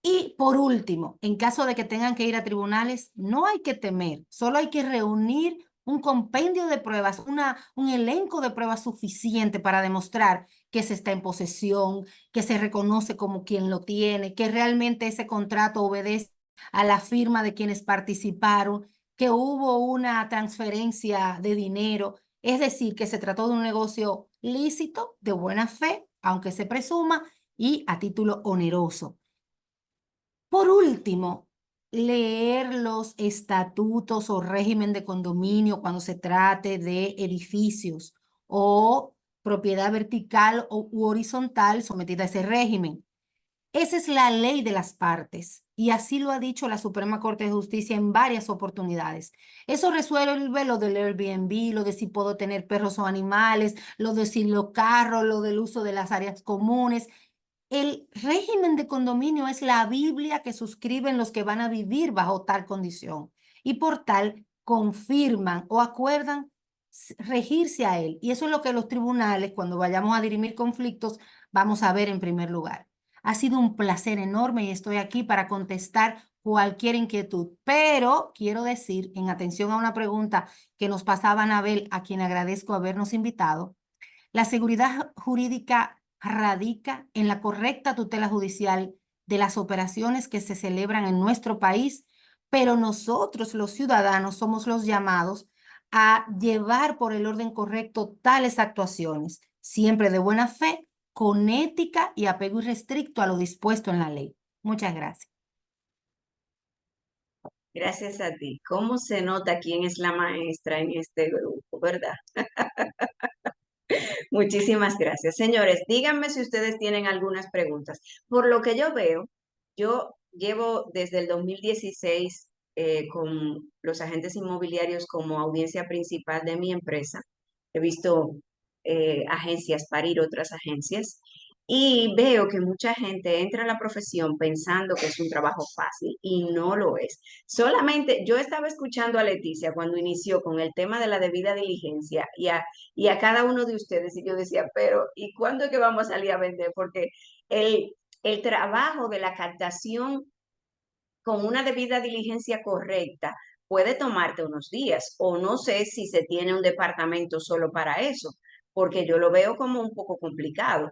Y por último, en caso de que tengan que ir a tribunales, no hay que temer, solo hay que reunir un compendio de pruebas, un elenco de pruebas suficiente para demostrar que se está en posesión, que se reconoce como quien lo tiene, que realmente ese contrato obedece a la firma de quienes participaron, que hubo una transferencia de dinero, es decir, que se trató de un negocio lícito, de buena fe, aunque se presuma, y a título oneroso. Por último, leer los estatutos o régimen de condominio cuando se trate de edificios o propiedad vertical u horizontal sometida a ese régimen. Esa es la ley de las partes y así lo ha dicho la Suprema Corte de Justicia en varias oportunidades. Eso resuelve lo del Airbnb, lo de si puedo tener perros o animales, lo de si los carros, lo del uso de las áreas comunes. El régimen de condominio es la Biblia que suscriben los que van a vivir bajo tal condición y por tal confirman o acuerdan regirse a él. Y eso es lo que los tribunales, cuando vayamos a dirimir conflictos, vamos a ver en primer lugar. Ha sido un placer enorme y estoy aquí para contestar cualquier inquietud, pero quiero decir, en atención a una pregunta que nos pasaba Anabel, a quien agradezco habernos invitado, la seguridad jurídica radica en la correcta tutela judicial de las operaciones que se celebran en nuestro país, pero nosotros, los ciudadanos, somos los llamados a llevar por el orden correcto tales actuaciones, siempre de buena fe, con ética y apego irrestricto a lo dispuesto en la ley. Muchas gracias. Gracias a ti. ¿Cómo se nota quién es la maestra en este grupo, verdad? Muchísimas gracias. Señores, díganme si ustedes tienen algunas preguntas. Por lo que yo veo, yo llevo desde el 2016 con los agentes inmobiliarios como audiencia principal de mi empresa. He visto agencias parir otras agencias y veo que mucha gente entra a la profesión pensando que es un trabajo fácil y no lo es. Solamente yo estaba escuchando a Leticia cuando inició con el tema de la debida diligencia y a cada uno de ustedes y yo decía, pero ¿y cuándo es que vamos a salir a vender? Porque el trabajo de la captación con una debida diligencia correcta puede tomarte unos días o no sé si se tiene un departamento solo para eso, porque yo lo veo como un poco complicado.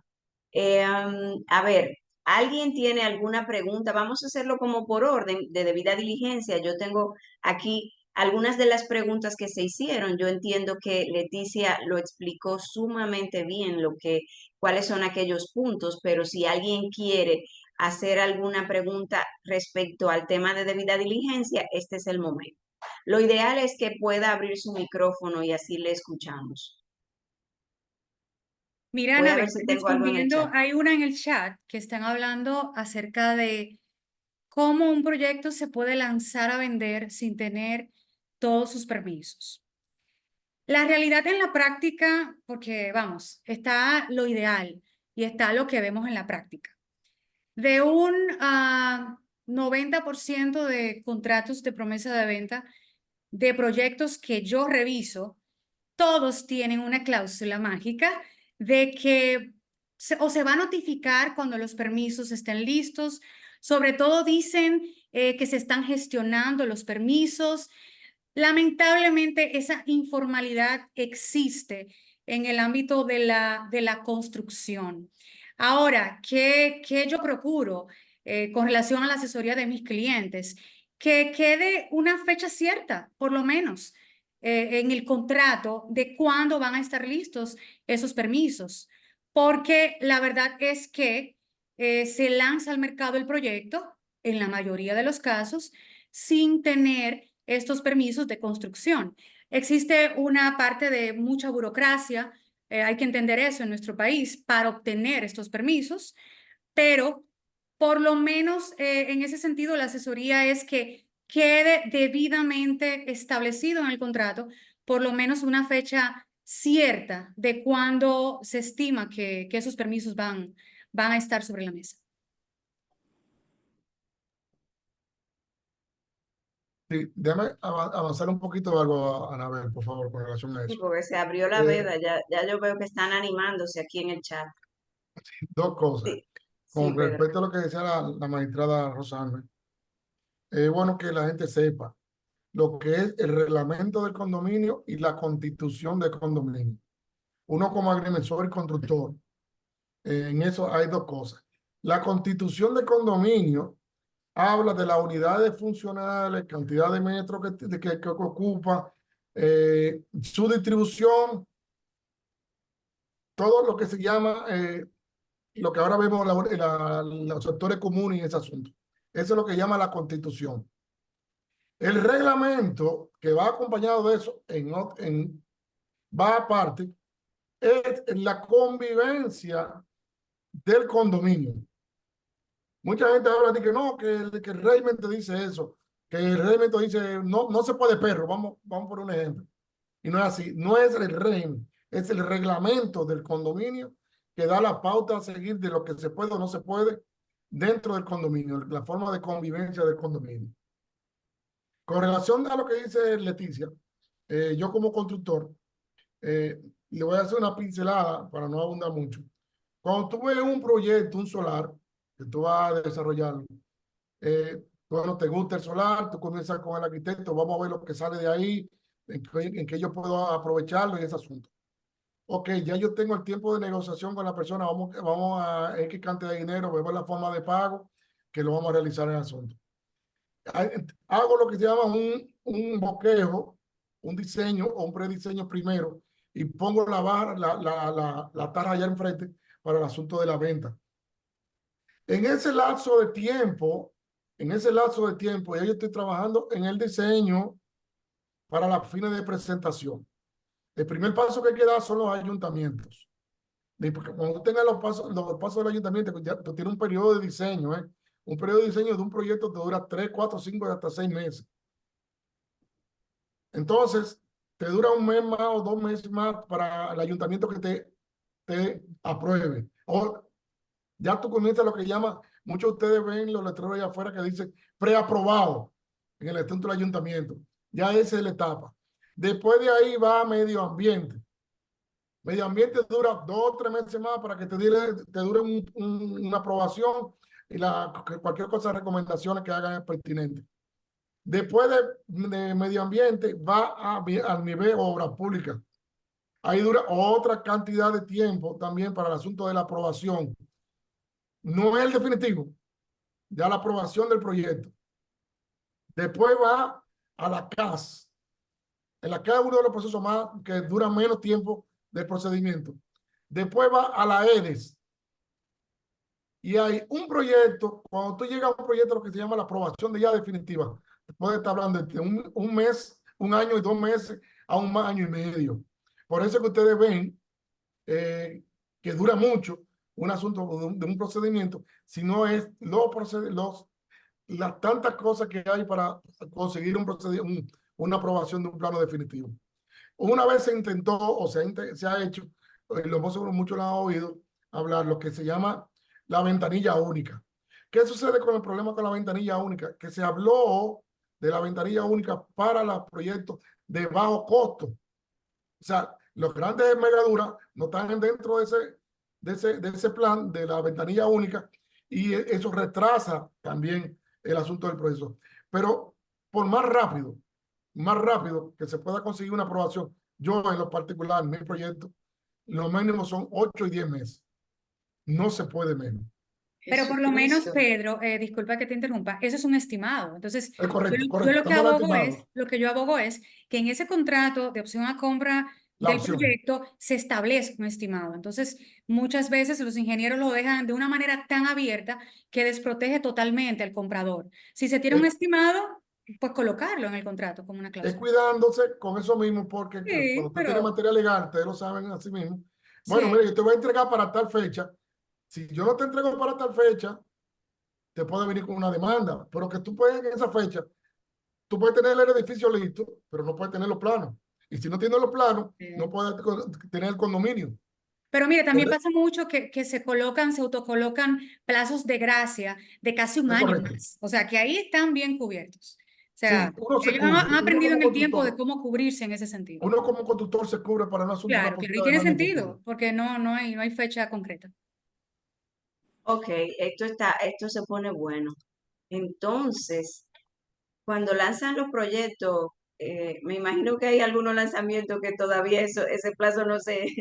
A ver, ¿alguien tiene alguna pregunta? Vamos a hacerlo como por orden de debida diligencia. Yo tengo aquí algunas de las preguntas que se hicieron. Yo entiendo que Leticia lo explicó sumamente bien cuáles son aquellos puntos, pero si alguien quiere hacer alguna pregunta respecto al tema de debida diligencia, este es el momento. Lo ideal es que pueda abrir su micrófono y así le escuchamos. Mira, Voy a Anabel, ver si tengo algo en el respondiendo, chat. hay una en el chat que están hablando acerca de cómo un proyecto se puede lanzar a vender sin tener todos sus permisos. La realidad en la práctica, porque vamos, está lo ideal y está lo que vemos en la práctica. De un 90% de contratos de promesa de venta de proyectos que yo reviso, todos tienen una cláusula mágica de que se va a notificar cuando los permisos estén listos. Sobre todo dicen que se están gestionando los permisos. Lamentablemente, esa informalidad existe en el ámbito de la construcción. Ahora, ¿qué yo procuro con relación a la asesoría de mis clientes? Que quede una fecha cierta, por lo menos, en el contrato de cuándo van a estar listos esos permisos. Porque la verdad es que se lanza al mercado el proyecto, en la mayoría de los casos, sin tener estos permisos de construcción. Existe una parte de mucha burocracia, hay que entender eso en nuestro país, para obtener estos permisos, pero por lo menos en ese sentido la asesoría es que quede debidamente establecido en el contrato, por lo menos una fecha cierta de cuándo se estima que esos permisos van a estar sobre la mesa. Sí, déjame avanzar un poquito algo, Anabel, por favor, con relación a Sí, eso. porque se abrió la Eh, veda, ya yo veo que están animándose aquí en el chat. Dos cosas. Sí, sí, Con Pedro. respecto a lo que decía la magistrada Rosana, es bueno que la gente sepa lo que es el reglamento del condominio y la constitución del condominio. Uno como agrimensor y constructor, en eso hay dos cosas. La constitución del condominio habla de las unidades funcionales, cantidad de metros que ocupa, su distribución, todo lo que se llama, lo que ahora vemos los sectores comunes y ese asunto. Eso es lo que llama la constitución. El reglamento que va acompañado de eso, va aparte, es la convivencia del condominio. Mucha gente habla de que no, que el régimen te dice eso, que el régimen te dice no se puede perro, vamos por un ejemplo. Y no es así, no es el régimen, es el reglamento del condominio que da la pauta a seguir de lo que se puede o no se puede dentro del condominio, la forma de convivencia del condominio. Con relación a lo que dice Leticia, yo como constructor, le voy a hacer una pincelada para no abundar mucho. Cuando tú ves un proyecto, un solar, que tú vas a desarrollarlo, bueno, te gusta el solar, tú comienzas con el arquitecto, vamos a ver lo que sale de ahí, en que yo puedo aprovecharlo y ese asunto. Ok, ya yo tengo el tiempo de negociación con la persona, vamos a X cantidad de dinero, vemos la forma de pago que lo vamos a realizar en el asunto. Hago lo que se llama un bosquejo, un diseño o un prediseño primero y pongo la barra, la tarra allá enfrente para el asunto de la venta. En ese lapso de tiempo, ya yo estoy trabajando en el diseño para las fines de presentación. El primer paso que hay que dar son los ayuntamientos. Porque cuando tengas los pasos del ayuntamiento, ya tú tienes un periodo de diseño, ¿eh? Un periodo de diseño de un proyecto te dura 3, 4, 5 y hasta 6 meses. Entonces, te dura un mes más o 2 meses más para el ayuntamiento que te apruebe. O ya tú comienzas lo que llama, muchos de ustedes ven los letreros allá afuera que dicen preaprobado en el estatuto del ayuntamiento. Ya esa es la etapa. Después de ahí va medio ambiente. Medio ambiente dura 2 o 3 meses más para que te dure una aprobación y cualquier cosa, recomendaciones que hagan pertinentes. Después de medio ambiente va al nivel obra pública. Ahí dura otra cantidad de tiempo también para el asunto de la aprobación. No es el definitivo, ya la aprobación del proyecto. Después va a la CAS. En la CAS es uno de los procesos más que dura menos tiempo del procedimiento. Después va a la EDES. Y hay un proyecto, cuando tú llegas a un proyecto, lo que se llama la aprobación de ya definitiva, puede estar hablando de un mes, 1 año y 2 meses a 1 año y medio. Por eso que ustedes ven que dura mucho un asunto de un procedimiento, si no es las tantas cosas que hay para conseguir una aprobación de un plano definitivo. Una vez se intentó o se ha hecho, muchos lo han oído hablar, lo que se llama la ventanilla única. ¿Qué sucede con el problema con la ventanilla única? Que se habló de la ventanilla única para los proyectos de bajo costo. O sea, los grandes envergaduras no están dentro de de ese plan de la ventanilla única, y eso retrasa también el asunto del proceso. Pero por más rápido que se pueda conseguir una aprobación, yo en lo particular, en mi proyecto, lo mínimo son 8 y 10 meses. No se puede menos. Pero por lo menos, Jesucristo. Pedro, disculpa que te interrumpa, eso es un estimado. Entonces, Es correcto, yo correcto. lo que Estamos abogo es, lastimados. lo que yo abogo es que en ese contrato de opción a compra La del opción. proyecto se establezca un estimado. Entonces, muchas veces los ingenieros lo dejan de una manera tan abierta que desprotege totalmente al comprador. Si se tiene un Es, estimado, pues colocarlo en el contrato como una es cláusula. cuidándose con eso mismo, porque Sí, cuando usted tiene pero materia legal, ustedes lo saben así mismo. Bueno, sí. mire, yo te voy a entregar para tal fecha. Si yo no te entrego para tal fecha, te puede venir con una demanda, pero que tú puedes en esa fecha, tú puedes tener el edificio listo, pero no puedes tener los planos. Y si no tienes los planos, no puedes tener el condominio. Pero mire, también pasa mucho que se colocan, se autocolocan plazos de gracia de casi un Es año correcto. más. O sea, que ahí están bien cubiertos. O Sí, sea, uno se ellos cubre. han Uno aprendido como en el tiempo de constructor, cómo cubrirse en ese sentido. uno como constructor se cubre para un asunto, una Claro, claro. Y posibilidad de tiene daño futuro. sentido, porque no hay fecha concreta. Ok, esto se pone bueno. Entonces, cuando lanzan los proyectos, me imagino que hay algunos lanzamientos que todavía ese plazo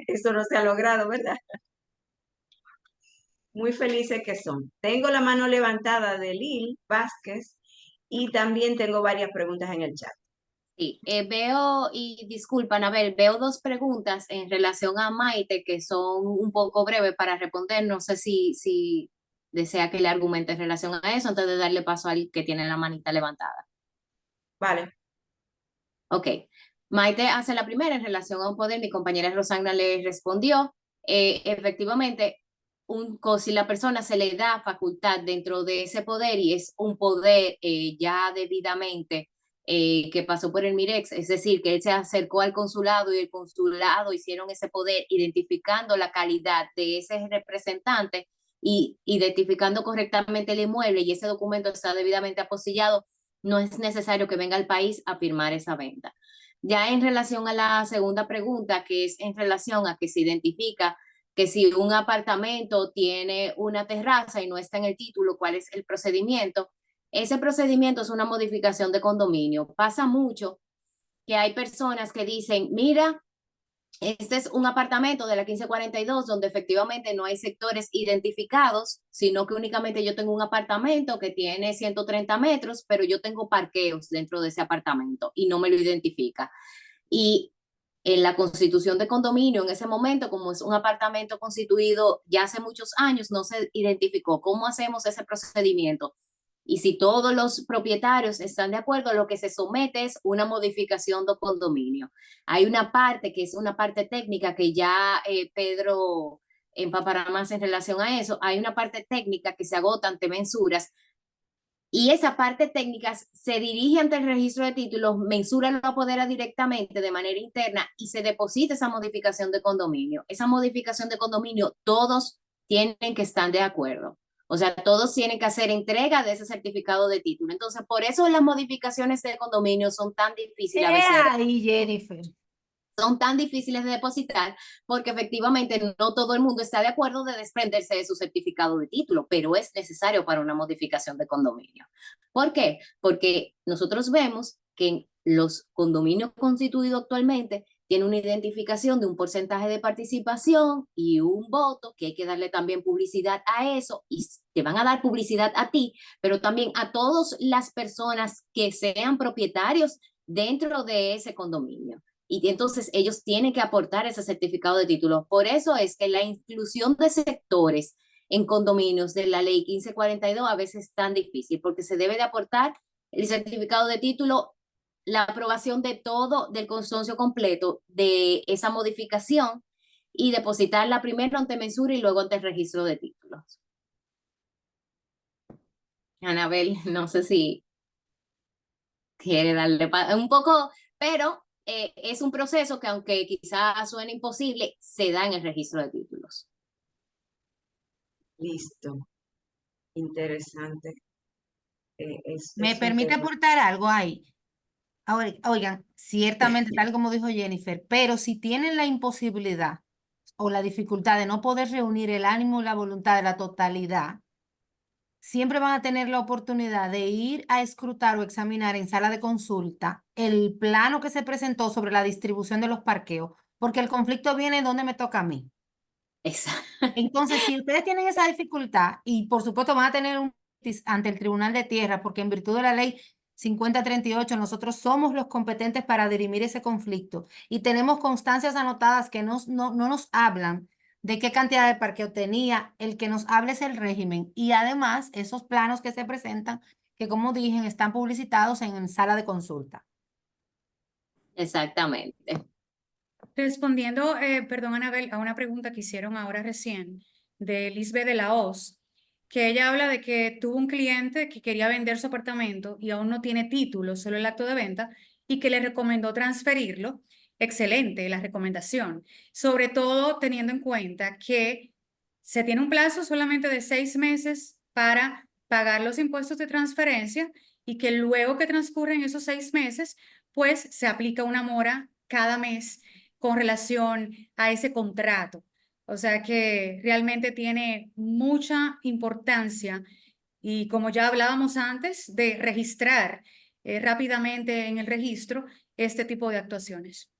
eso no se ha logrado, ¿verdad? Muy felices que son. Tengo la mano levantada de Lil Vázquez y también tengo varias preguntas en el chat. Sí, veo, y disculpa, Anabel, veo dos preguntas en relación a Maite que son un poco breves para responder. No sé si desea que le argumente en relación a eso antes de darle paso al que tiene la manita levantada. Vale. Ok, Maite hace la primera en relación a un poder, mi compañera Rosana le respondió, efectivamente, si la persona se le da facultad dentro de ese poder y es un poder ya debidamente que pasó por el MIREX, es decir, que él se acercó al consulado y el consulado hicieron ese poder identificando la calidad de ese representante y identificando correctamente el inmueble y ese documento está debidamente apostillado, no es necesario que venga al país a firmar esa venta. Ya en relación a la segunda pregunta, que es en relación a que se identifica que si un apartamento tiene una terraza y no está en el título, ¿cuál es el procedimiento? Ese procedimiento es una modificación de condominio. Pasa mucho que hay personas que dicen, mira, este es un apartamento de la 1542 donde efectivamente no hay sectores identificados, sino que únicamente yo tengo un apartamento que tiene 130 metros, pero yo tengo parqueos dentro de ese apartamento y no me lo identifica. Y en la constitución de condominio, en ese momento, como es un apartamento constituido ya hace muchos años, no se identificó. ¿Cómo hacemos ese procedimiento? Y si todos los propietarios están de acuerdo, lo que se somete es una modificación de condominio. Hay una parte que es una parte técnica que ya Pedro empapará más en relación a eso. Hay una parte técnica que se agota ante mensuras y esa parte técnica se dirige ante el registro de títulos, mensura lo apodera directamente de manera interna y se deposita esa modificación de condominio. Esa modificación de condominio, todos tienen que estar de acuerdo. O sea, todos tienen que hacer entrega de ese certificado de título. Entonces, por eso las modificaciones de condominio son tan difíciles a veces. Ahí, Jennifer. Son tan difíciles de depositar porque efectivamente no todo el mundo está de acuerdo de desprenderse de su certificado de título, pero es necesario para una modificación de condominio. ¿Por qué? Porque nosotros vemos que los condominios constituidos actualmente tienen una identificación de un porcentaje de participación y un voto, que hay que darle también publicidad a eso y te van a dar publicidad a ti, pero también a todas las personas que sean propietarios dentro de ese condominio. Y entonces ellos tienen que aportar ese certificado de título. Por eso es que la inclusión de sectores en condominios de la ley 1542 a veces es tan difícil, porque se debe de aportar el certificado de título, la aprobación de todo, del consorcio completo de esa modificación y depositarla primero ante mensura y luego ante el registro de títulos. Anabel, no sé si quiere darle un poco, pero es un proceso que aunque quizás suene imposible, se da en el registro de títulos. Listo. Interesante. ¿Me Es un permite tema. aportar algo ahí? Ahora, oigan, ciertamente, tal como dijo Jennifer, pero si tienen la imposibilidad, o la dificultad de no poder reunir el ánimo y la voluntad de la totalidad, siempre van a tener la oportunidad de ir a escrutar o examinar en sala de consulta el plano que se presentó sobre la distribución de los parqueos, porque el conflicto viene donde me toca a mí. Exacto. Entonces, si ustedes tienen esa dificultad y por supuesto van a tener un ante el Tribunal de Tierra, porque en virtud de la ley 5038 nosotros somos los competentes para dirimir ese conflicto y tenemos constancias anotadas que no nos hablan de qué cantidad de parqueo tenía, el que nos hable es el régimen y además esos planos que se presentan, que como dije, están publicitados en sala de consulta. Exactamente. Respondiendo, perdón, Anabel, a una pregunta que hicieron ahora recién de Lisbeth de la Hoz, que ella habla de que tuvo un cliente que quería vender su apartamento y aún no tiene título, solo el acto de venta, y que le recomendó transferirlo. Excelente la recomendación, sobre todo teniendo en cuenta que se tiene un plazo solamente de 6 meses para pagar los impuestos de transferencia y que luego que transcurren esos 6 meses, pues se aplica una mora cada mes con relación a ese contrato. O sea que realmente tiene mucha importancia y como ya hablábamos antes, de registrar rápidamente en el registro este tipo de actuaciones.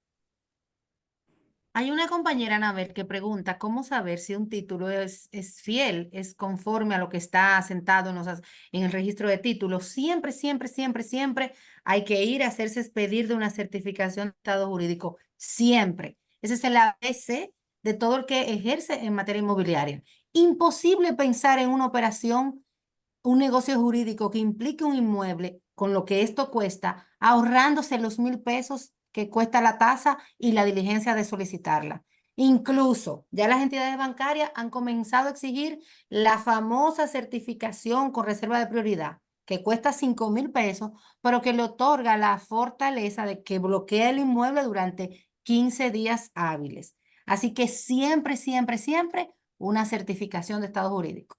Hay una compañera, Anabel, que pregunta cómo saber si un título es fiel, es conforme a lo que está asentado en el registro de títulos. Siempre, siempre, siempre, siempre hay que ir a hacerse expedir de una certificación de estado jurídico. Siempre. Ese es el ABC de todo el que ejerce en materia inmobiliaria. Imposible pensar en una operación, un negocio jurídico que implique un inmueble con lo que esto cuesta, ahorrándose los 1.000 pesos que cuesta la tasa y la diligencia de solicitarla. Incluso ya las entidades bancarias han comenzado a exigir la famosa certificación con reserva de prioridad, que cuesta 5.000 pesos, pero que le otorga la fortaleza de que bloquea el inmueble durante 15 días hábiles. Así que siempre, siempre, siempre una certificación de estado jurídico.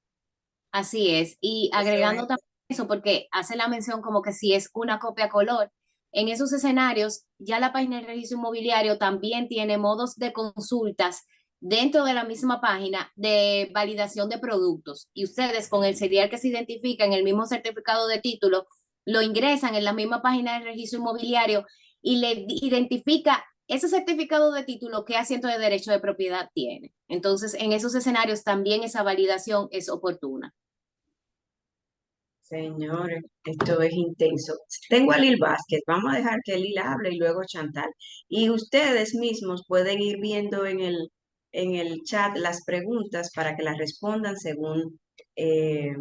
Así es. Y Eso agregando es. también eso, porque hace la mención como que si es una copia color, en esos escenarios ya la página del registro inmobiliario también tiene modos de consultas dentro de la misma página de validación de productos. Y ustedes con el serial que se identifica en el mismo certificado de título, lo ingresan en la misma página del registro inmobiliario y le identifica ese certificado de título qué asiento de derecho de propiedad tiene. Entonces, en esos escenarios también esa validación es oportuna. Señores, esto es intenso. Tengo a Lil Vázquez, vamos a dejar que Lil hable y luego Chantal. Y ustedes mismos pueden ir viendo en el chat las preguntas para que las respondan según eh,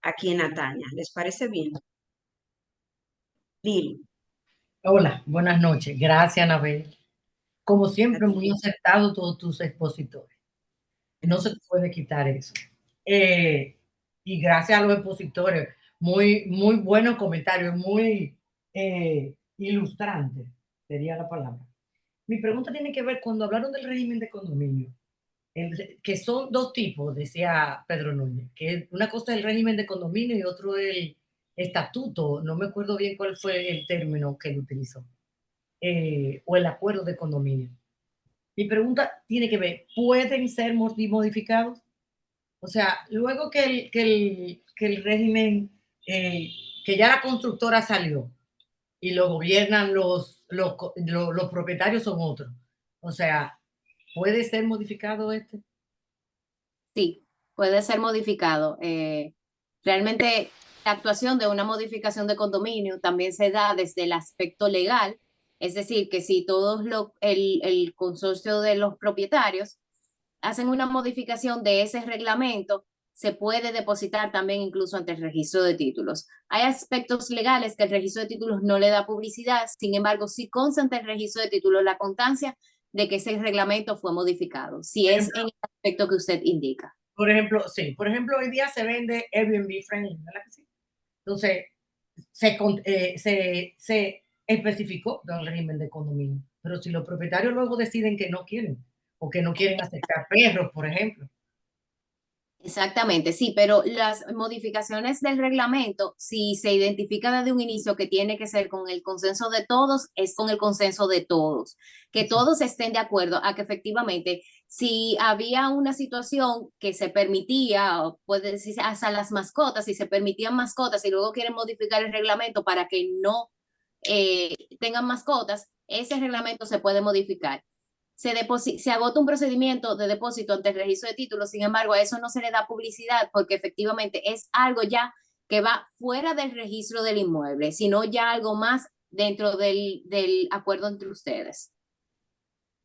aquí en Nataña. ¿Les parece bien? Lil, Hola, buenas noches. Gracias, Anabel. Como a siempre, muy ti. acertado todos tus expositores. No se puede quitar eso. Y gracias a los expositores, muy, muy buenos comentarios, muy ilustrantes, sería la palabra. Mi pregunta tiene que ver cuando hablaron del régimen de condominio, que son dos tipos, decía Pedro Núñez, que una cosa es el régimen de condominio y otro el estatuto. No me acuerdo bien cuál fue el término que él utilizó. O el acuerdo de condominio. Mi pregunta tiene que ver, ¿pueden ser modificados? O sea, luego que el régimen, que ya la constructora salió y lo gobiernan los propietarios son otros. O sea, ¿puede ser modificado este? Sí, puede ser modificado. Realmente la actuación de una modificación de condominio también se da desde el aspecto legal, es decir, que si el consorcio de los propietarios hacen una modificación de ese reglamento, se puede depositar también incluso ante el registro de títulos. Hay aspectos legales que el registro de títulos no le da publicidad, sin embargo, sí consta ante el registro de títulos la constancia de que ese reglamento fue modificado, si es en el aspecto que usted indica. Por ejemplo, sí, por ejemplo, hoy día se vende Airbnb friendly, ¿verdad que sí? Entonces, se especificó en el régimen de condominio, pero si los propietarios luego deciden que no quieren o que no quieren aceptar perros, por ejemplo. Exactamente, sí, pero las modificaciones del reglamento, si se identifica desde un inicio que tiene que ser con el consenso de todos, es con el consenso de todos, que todos estén de acuerdo a que efectivamente, si había una situación que se permitía, o puede decirse hasta las mascotas, si se permitían mascotas y luego quieren modificar el reglamento para que no tengan mascotas, ese reglamento se puede modificar. Se agota un procedimiento de depósito ante el registro de títulos, sin embargo, a eso no se le da publicidad porque efectivamente es algo ya que va fuera del registro del inmueble, sino ya algo más dentro del acuerdo entre ustedes.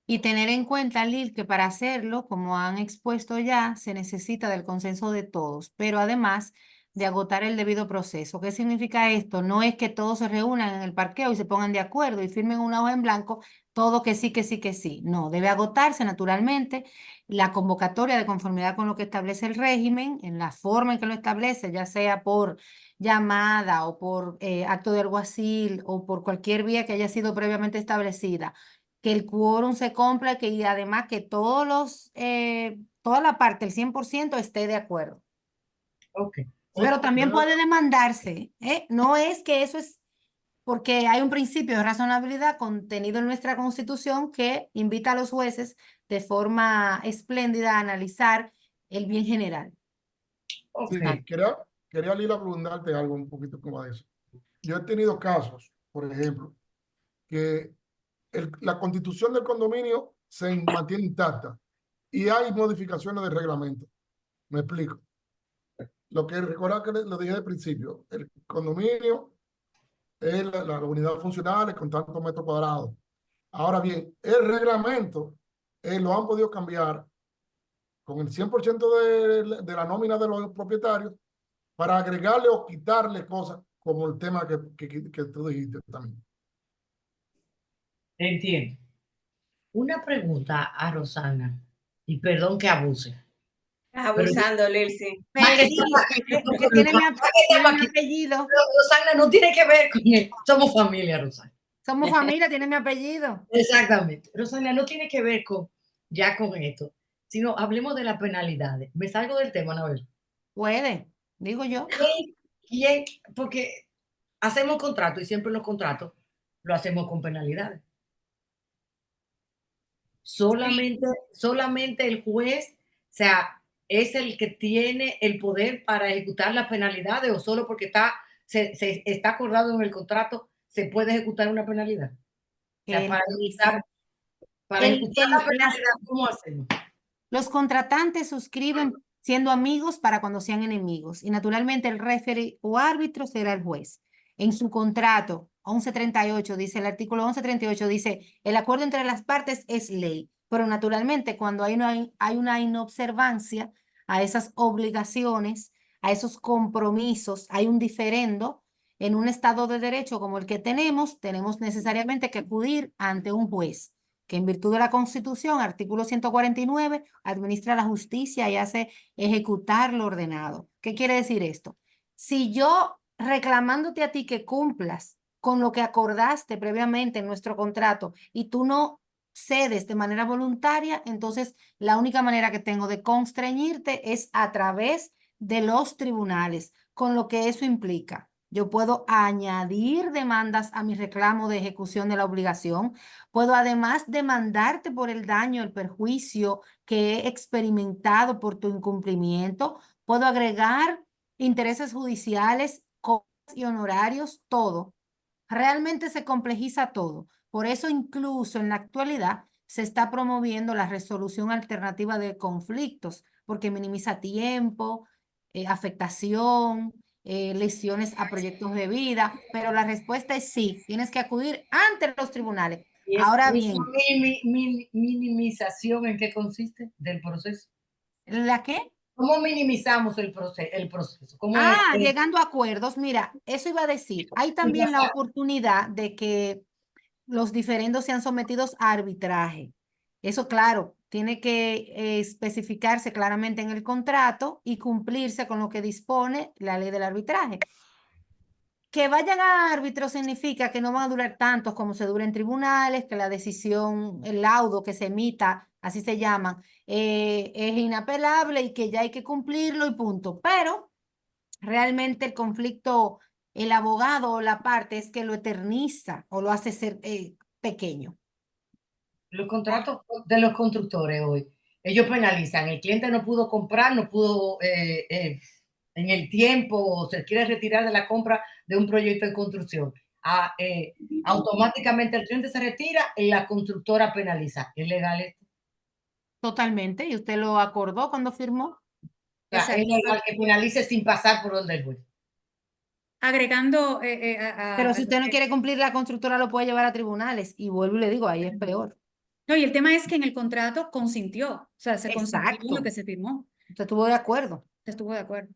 Y tener en cuenta, Lil, que para hacerlo, como han expuesto ya, se necesita del consenso de todos, pero además de agotar el debido proceso. ¿Qué significa esto? No es que todos se reúnan en el parqueo y se pongan de acuerdo y firmen una hoja en blanco, todo que sí, que sí, que sí. No, debe agotarse naturalmente la convocatoria de conformidad con lo que establece el régimen, en la forma en que lo establece, ya sea por llamada o por acto de alguacil o por cualquier vía que haya sido previamente establecida, que el quórum se cumpla y además que toda la parte, el 100% esté de acuerdo. Ok. Pero también puede demandarse, ¿eh? No es que eso es porque hay un principio de razonabilidad contenido en nuestra Constitución que invita a los jueces de forma espléndida a analizar el bien general. Ok. Sí, quería Lila preguntarte algo un poquito como de eso. Yo he tenido casos, por ejemplo, que la constitución del condominio se mantiene intacta y hay modificaciones del reglamento. Me explico. Lo que recuerda que lo dije al principio, el condominio es la unidad funcional con tantos metros cuadrados. Ahora bien, el reglamento lo han podido cambiar con el 100% de la nómina de los propietarios para agregarle o quitarle cosas como el tema que tú dijiste también. Entiendo. Una pregunta a Rosana, y perdón que abuse. Estás abusando, Lilsi. Más que Sí, porque tiene mi apellido. Rosana no tiene que ver con él. Somos familia, Rosana. Somos familia, tiene mi apellido. Exactamente. Rosana no tiene que ver con esto, sino hablemos de las penalidades. Me salgo del tema, Anabel. Puede, digo yo. ¿Quién? Porque hacemos contrato y siempre los contratos lo hacemos con penalidades. Solamente el juez, o sea, es el que tiene el poder para ejecutar las penalidades o solo porque se está acordado en el contrato se puede ejecutar una penalidad. O sea, para ejecutar la penalidad, ¿cómo hacemos? Los contratantes suscriben siendo amigos para cuando sean enemigos y naturalmente el referee o árbitro será el juez. En su contrato 1138 dice, el artículo 1138 dice, el acuerdo entre las partes es ley, pero naturalmente cuando hay una inobservancia a esas obligaciones, a esos compromisos, hay un diferendo. En un estado de derecho como el que tenemos necesariamente que acudir ante un juez que en virtud de la Constitución, artículo 149, administra la justicia y hace ejecutar lo ordenado. ¿Qué quiere decir esto? Si yo reclamándote a ti que cumplas con lo que acordaste previamente en nuestro contrato y tú no cedes de manera voluntaria, entonces la única manera que tengo de constreñirte es a través de los tribunales, con lo que eso implica. Yo puedo añadir demandas a mi reclamo de ejecución de la obligación. Puedo además demandarte por el daño, el perjuicio que he experimentado por tu incumplimiento. Puedo agregar intereses judiciales, cosas y honorarios, todo. Realmente se complejiza todo. Por eso incluso en la actualidad se está promoviendo la resolución alternativa de conflictos, porque minimiza tiempo, afectación, lesiones a proyectos de vida, pero la respuesta es sí, tienes que acudir ante los tribunales. Ahora bien, ¿minimización en qué consiste del proceso? ¿la qué? ¿Cómo minimizamos el proceso? Llegando a acuerdos, mira, eso iba a decir, hay también la oportunidad de que los diferendos sean sometidos a arbitraje. Eso, claro, tiene que especificarse claramente en el contrato y cumplirse con lo que dispone la ley del arbitraje. Que vayan a árbitros significa que no van a durar tantos como se dura en tribunales, que la decisión, el laudo que se emita, así se llaman, es inapelable y que ya hay que cumplirlo y punto. Pero realmente el conflicto, el abogado o la parte es que lo eterniza o lo hace ser pequeño. Los contratos de los constructores hoy, ellos penalizan, el cliente no pudo comprar, no pudo en el tiempo, o se quiere retirar de la compra de un proyecto de construcción. Automáticamente el cliente se retira y la constructora penaliza. ¿Es legal esto? Totalmente. ¿Y usted lo acordó cuando firmó? O sea, es Exacto. legal que penalice sin pasar por donde el juez. Agregando Pero si a lo usted no que- quiere cumplir, la constructora lo puede llevar a tribunales. Y vuelvo y le digo, ahí es peor. No, y el tema es que en el contrato consintió, o sea, se consintió en lo Exacto. que se firmó, Usted estuvo de acuerdo. se estuvo de acuerdo.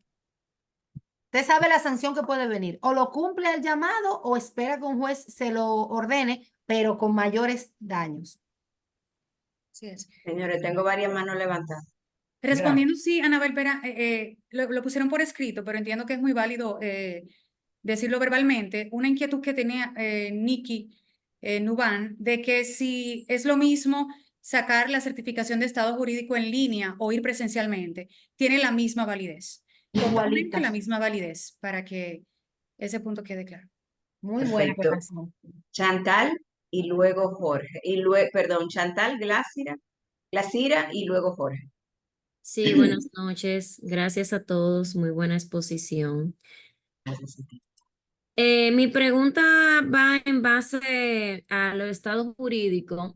Usted sabe la sanción que puede venir. O lo cumple al llamado o espera que un juez se lo ordene, pero con mayores daños. Así es. Señores, tengo varias manos levantadas. Respondiendo, sí, Anabel, Vera, lo pusieron por escrito, pero entiendo que es muy válido decirlo verbalmente. Una inquietud que tenía Nikki Nuban, de que si es lo mismo sacar la certificación de estado jurídico en línea o ir presencialmente, tiene la misma validez. Totalmente Igualita. la misma validez, para que ese punto quede claro. Muy buena Perfecto. aclaración. Chantal y luego Jorge. Y luego, perdón, Chantal, Glacira y luego Jorge. Sí, buenas noches. Gracias a todos. Muy buena exposición. Mi pregunta va en base a los estados jurídicos.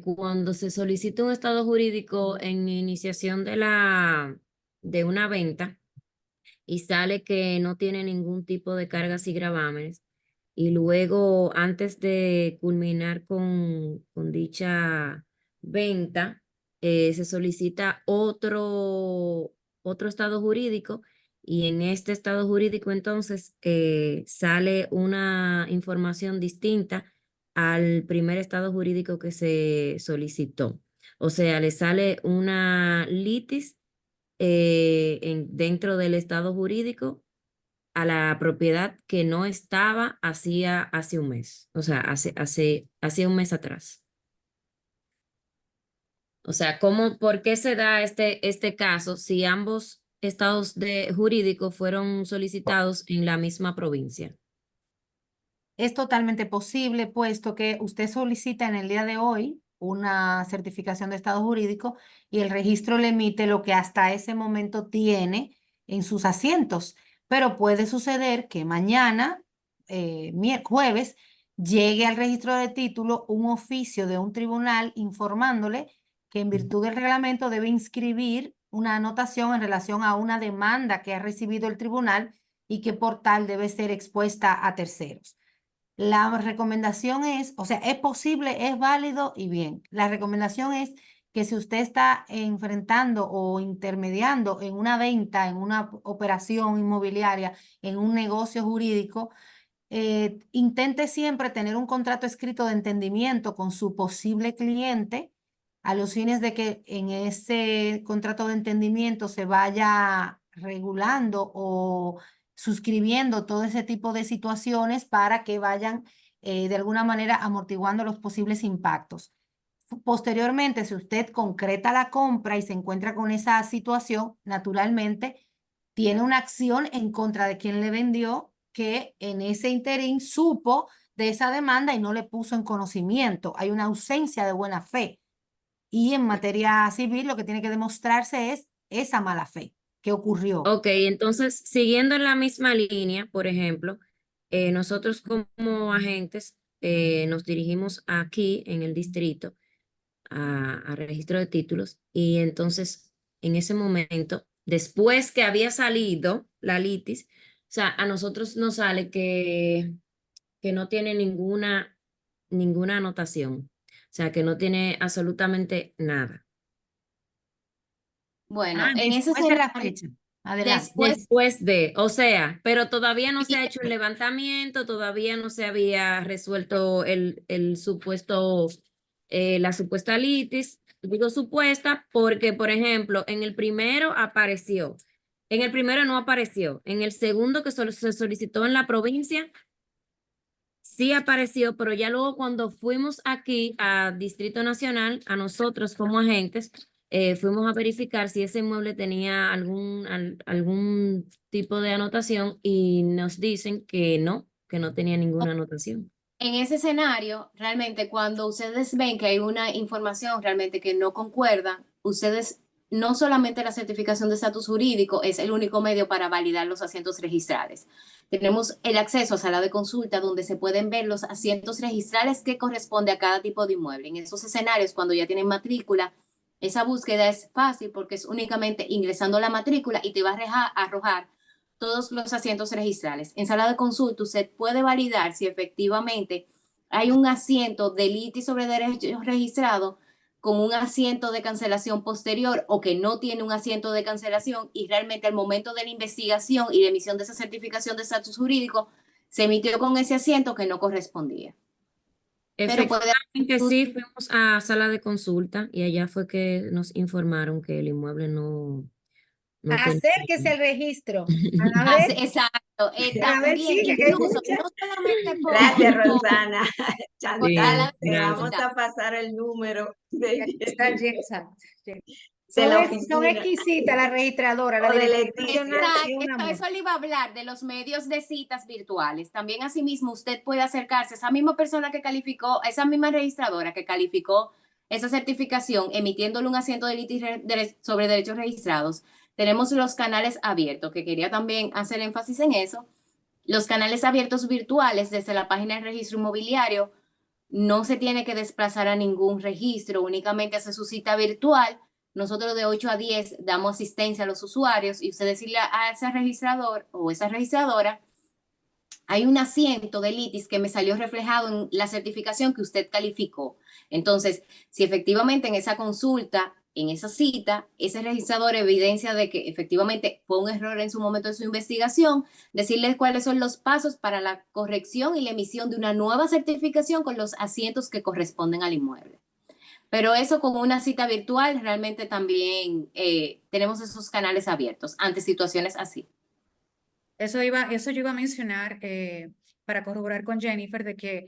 Cuando se solicita un estado jurídico en iniciación de una venta y sale que no tiene ningún tipo de cargas y gravámenes, y luego antes de culminar con dicha venta, se solicita otro estado jurídico, y en este estado jurídico entonces sale una información distinta al primer estado jurídico que se solicitó. O sea, le sale una litis dentro del estado jurídico a la propiedad que no estaba hace un mes, o sea, hace un mes atrás. O sea, por qué se da este caso si ambos estados jurídicos fueron solicitados en la misma provincia? Es totalmente posible, puesto que usted solicita en el día de hoy una certificación de estado jurídico y el registro le emite lo que hasta ese momento tiene en sus asientos. Pero puede suceder que mañana, jueves, llegue al registro de título un oficio de un tribunal informándole que en virtud del reglamento debe inscribir una anotación en relación a una demanda que ha recibido el tribunal y que por tal debe ser expuesta a terceros. La recomendación es, o sea, es posible, es válido y bien. La recomendación es que si usted está enfrentando o intermediando en una venta, en una operación inmobiliaria, en un negocio jurídico, intente siempre tener un contrato escrito de entendimiento con su posible cliente a los fines de que en ese contrato de entendimiento se vaya regulando o suscribiendo todo ese tipo de situaciones para que vayan de alguna manera amortiguando los posibles impactos. Posteriormente, si usted concreta la compra y se encuentra con esa situación, naturalmente tiene una acción en contra de quien le vendió, que en ese interín supo de esa demanda y no le puso en conocimiento. Hay una ausencia de buena fe. Y en materia civil lo que tiene que demostrarse es esa mala fe que ocurrió. Ok, entonces, siguiendo en la misma línea, por ejemplo, nosotros como agentes nos dirigimos aquí en el distrito a registro de títulos, y entonces en ese momento, después que había salido la litis, o sea, a nosotros nos sale que no tiene ninguna anotación, o sea, que no tiene absolutamente nada. Bueno, en ese Después de la escenario, fecha. Adelante. Después o sea, pero todavía no se ha hecho un levantamiento, todavía no se había resuelto el supuesto, la supuesta litis. Digo supuesta porque, por ejemplo, en el primero apareció En el primero no apareció. En el segundo que se solicitó en la provincia, sí apareció, pero ya luego cuando fuimos aquí a Distrito Nacional, a nosotros como agentes, fuimos a verificar si ese inmueble tenía algún tipo de anotación y nos dicen que no tenía ninguna anotación. En ese escenario, realmente cuando ustedes ven que hay una información realmente que no concuerda, ustedes no solamente la certificación de estatus jurídico es el único medio para validar los asientos registrales. Tenemos el acceso a sala de consulta donde se pueden ver los asientos registrales que corresponde a cada tipo de inmueble. En esos escenarios, cuando ya tienen matrícula, esa búsqueda es fácil porque es únicamente ingresando la matrícula y te va a arrojar todos los asientos registrales. En sala de consulta usted puede validar si efectivamente hay un asiento de litis sobre derechos registrados con un asiento de cancelación posterior o que no tiene un asiento de cancelación y realmente al momento de la investigación y la emisión de esa certificación de estatus jurídico se emitió con ese asiento que no correspondía. Pero puede Efectivamente, sí, fuimos a sala de consulta y allá fue que nos informaron que el inmueble no tenía. Acérquese al registro. A ver, Exacto. a ver, También, sí, que incluso, escucha. no solamente Gracias, por Rosana. por Sí, Chantal, sala de te vamos gracias. consulta. a pasar el número Está exacto. de Son, la son oficina exquisitas la registradora, la o de Dirección Leticia. Nacional y un Exacto, amor. eso le iba a hablar de los medios de citas virtuales. También asimismo usted puede acercarse a esa misma persona que calificó, a esa misma registradora que calificó esa certificación, emitiéndole un asiento de litis sobre derechos registrados. Tenemos los canales abiertos, que quería también hacer énfasis en eso. Los canales abiertos virtuales desde la página de registro inmobiliario no se tiene que desplazar a ningún registro, únicamente hace su cita virtual. Nosotros de 8 a 10 damos asistencia a los usuarios y usted decirle a ese registrador o esa registradora, hay un asiento de litis que me salió reflejado en la certificación que usted calificó. Entonces, si efectivamente en esa consulta, en esa cita, ese registrador evidencia de que efectivamente fue un error en su momento de su investigación, decirles cuáles son los pasos para la corrección y la emisión de una nueva certificación con los asientos que corresponden al inmueble. Pero eso con una cita virtual, realmente también tenemos esos canales abiertos ante situaciones así. Eso yo iba a mencionar para corroborar con Jennifer de que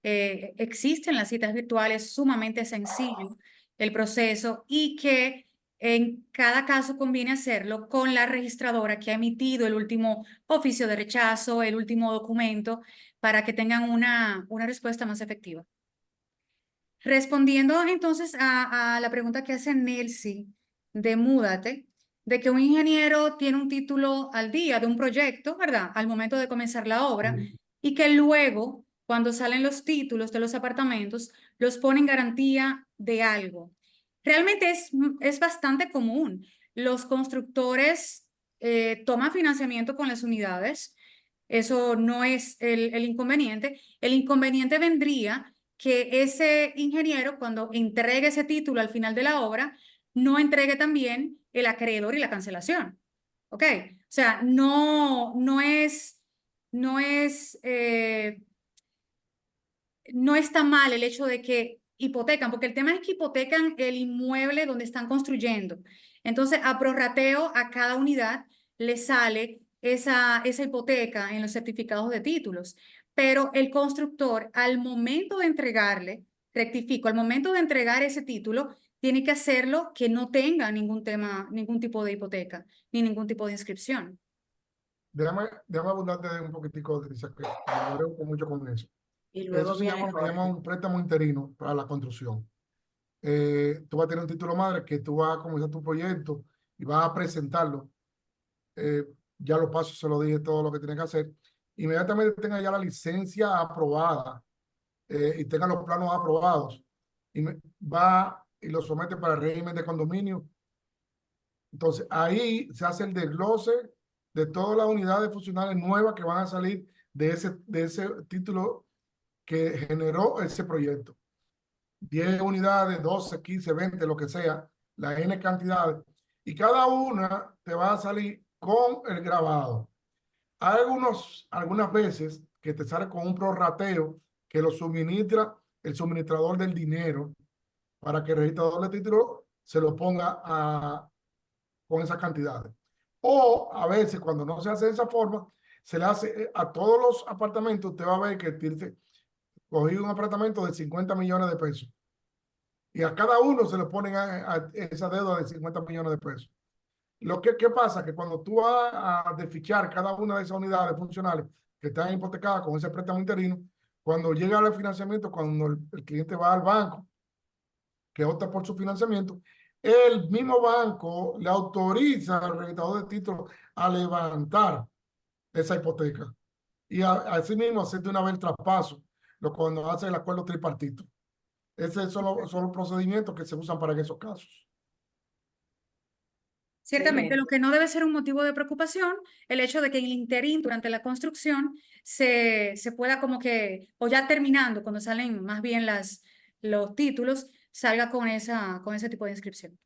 existen las citas virtuales, sumamente sencillo el proceso y que en cada caso conviene hacerlo con la registradora que ha emitido el último oficio de rechazo, el último documento, para que tengan una respuesta más efectiva. Respondiendo entonces a la pregunta que hace Nelcy de Múdate, de que un ingeniero tiene un título al día de un proyecto, ¿verdad? Al momento de comenzar la obra, y que luego, cuando salen los títulos de los apartamentos, los pone en garantía de algo. Realmente es bastante común. Los constructores toman financiamiento con las unidades. Eso no es el inconveniente. El inconveniente vendría que ese ingeniero, cuando entregue ese título al final de la obra, no entregue también el acreedor y la cancelación. ¿Ok? O sea, no está mal el hecho de que hipotecan, porque el tema es que hipotecan el inmueble donde están construyendo. Entonces, a prorrateo a cada unidad le sale esa hipoteca en los certificados de títulos. Pero el constructor, al momento de entregarle, rectifico, al momento de entregar ese título, tiene que hacerlo que no tenga ningún tipo de hipoteca, ni ningún tipo de inscripción. Déjame abundarte un poquitico, Leticia, que me brego mucho con eso. Y luego Eso se viene llama un préstamo interino para la construcción. Tú vas a tener un título madre que tú vas a comenzar tu proyecto y vas a presentarlo. Ya los pasos se lo dije todo lo que tienes que hacer. Inmediatamente tenga ya la licencia aprobada y tenga los planos aprobados y va y lo somete para el régimen de condominio. Entonces ahí se hace el desglose de todas las unidades funcionales nuevas que van a salir de ese título que generó ese proyecto. 10 unidades, 12, 15, 20, lo que sea, la N cantidades, y cada una te va a salir con el grabado. Hay algunas veces que te sale con un prorrateo que lo suministra el suministrador del dinero para que el registrador de título se lo ponga con esas cantidades. O a veces cuando no se hace de esa forma, se le hace a todos los apartamentos, usted va a ver que tiene cogido un apartamento de 50 millones de pesos. Y a cada uno se le ponen a esa deuda de 50 millones de pesos. ¿Qué pasa? Que cuando tú vas a desfichar cada una de esas unidades funcionales que están hipotecadas con ese préstamo interino, cuando llega el financiamiento, cuando el cliente va al banco que opta por su financiamiento, el mismo banco le autoriza al registrador de títulos a levantar esa hipoteca y así mismo hacer de una vez el traspaso, cuando hace el acuerdo tripartito. Esos son los procedimientos que se usan para esos casos. Ciertamente, lo que no debe ser un motivo de preocupación, el hecho de que en el interín, durante la construcción, se pueda como que, o ya terminando, cuando salen más bien los títulos, salga con ese tipo de inscripción.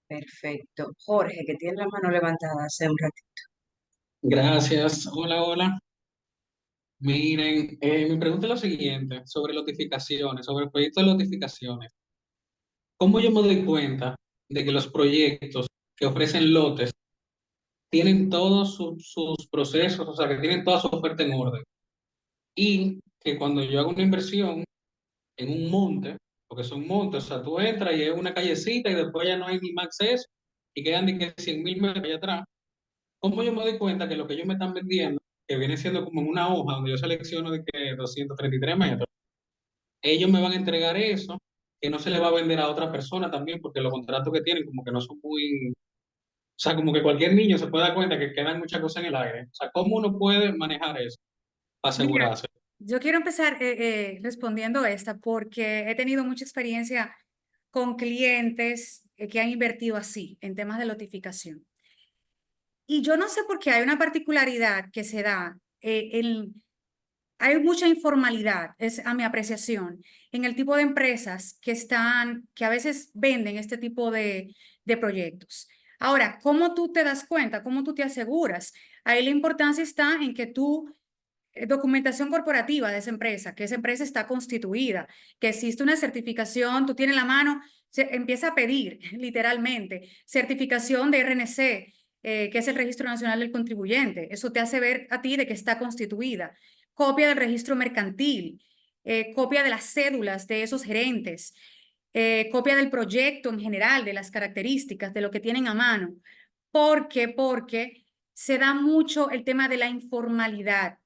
Perfecto. Jorge, que tiene la mano levantada hace un ratito. Gracias. Hola, hola. Miren, mi pregunta es lo siguiente, sobre notificaciones, sobre el proyecto de notificaciones. ¿Cómo yo me doy cuenta de que los proyectos que ofrecen lotes tienen todos sus procesos, o sea, que tienen toda su oferta en orden? Y que cuando yo hago una inversión en un monte, porque son montes, o sea, tú entras y es una callecita y después ya no hay ni más acceso y quedan de que 100.000 metros allá atrás. ¿Cómo yo me doy cuenta que lo que ellos me están vendiendo, que viene siendo como en una hoja donde yo selecciono de que 233 metros, ellos me van a entregar eso, que no se le va a vender a otra persona también, porque los contratos que tienen como que no son muy, o sea, como que cualquier niño se puede dar cuenta que quedan muchas cosas en el aire? O sea, ¿cómo uno puede manejar eso para Mira, asegurarse? yo quiero empezar respondiendo esta porque he tenido mucha experiencia con clientes que han invertido así en temas de notificación. Y yo no sé por qué hay una particularidad que se da hay mucha informalidad, es a mi apreciación, en el tipo de empresas que a veces venden este tipo de proyectos. Ahora, ¿cómo tú te das cuenta? ¿Cómo tú te aseguras? Ahí la importancia está en que tú, documentación corporativa de que esa empresa está constituida, que existe una certificación, tú tienes la mano, se empieza a pedir literalmente certificación de RNC, que es el Registro Nacional del Contribuyente. Eso te hace ver a ti de que está constituida. Copia del registro mercantil, copia de las cédulas de esos gerentes, copia del proyecto en general, de las características, de lo que tienen a mano. ¿Por qué? Porque se da mucho el tema de la informalidad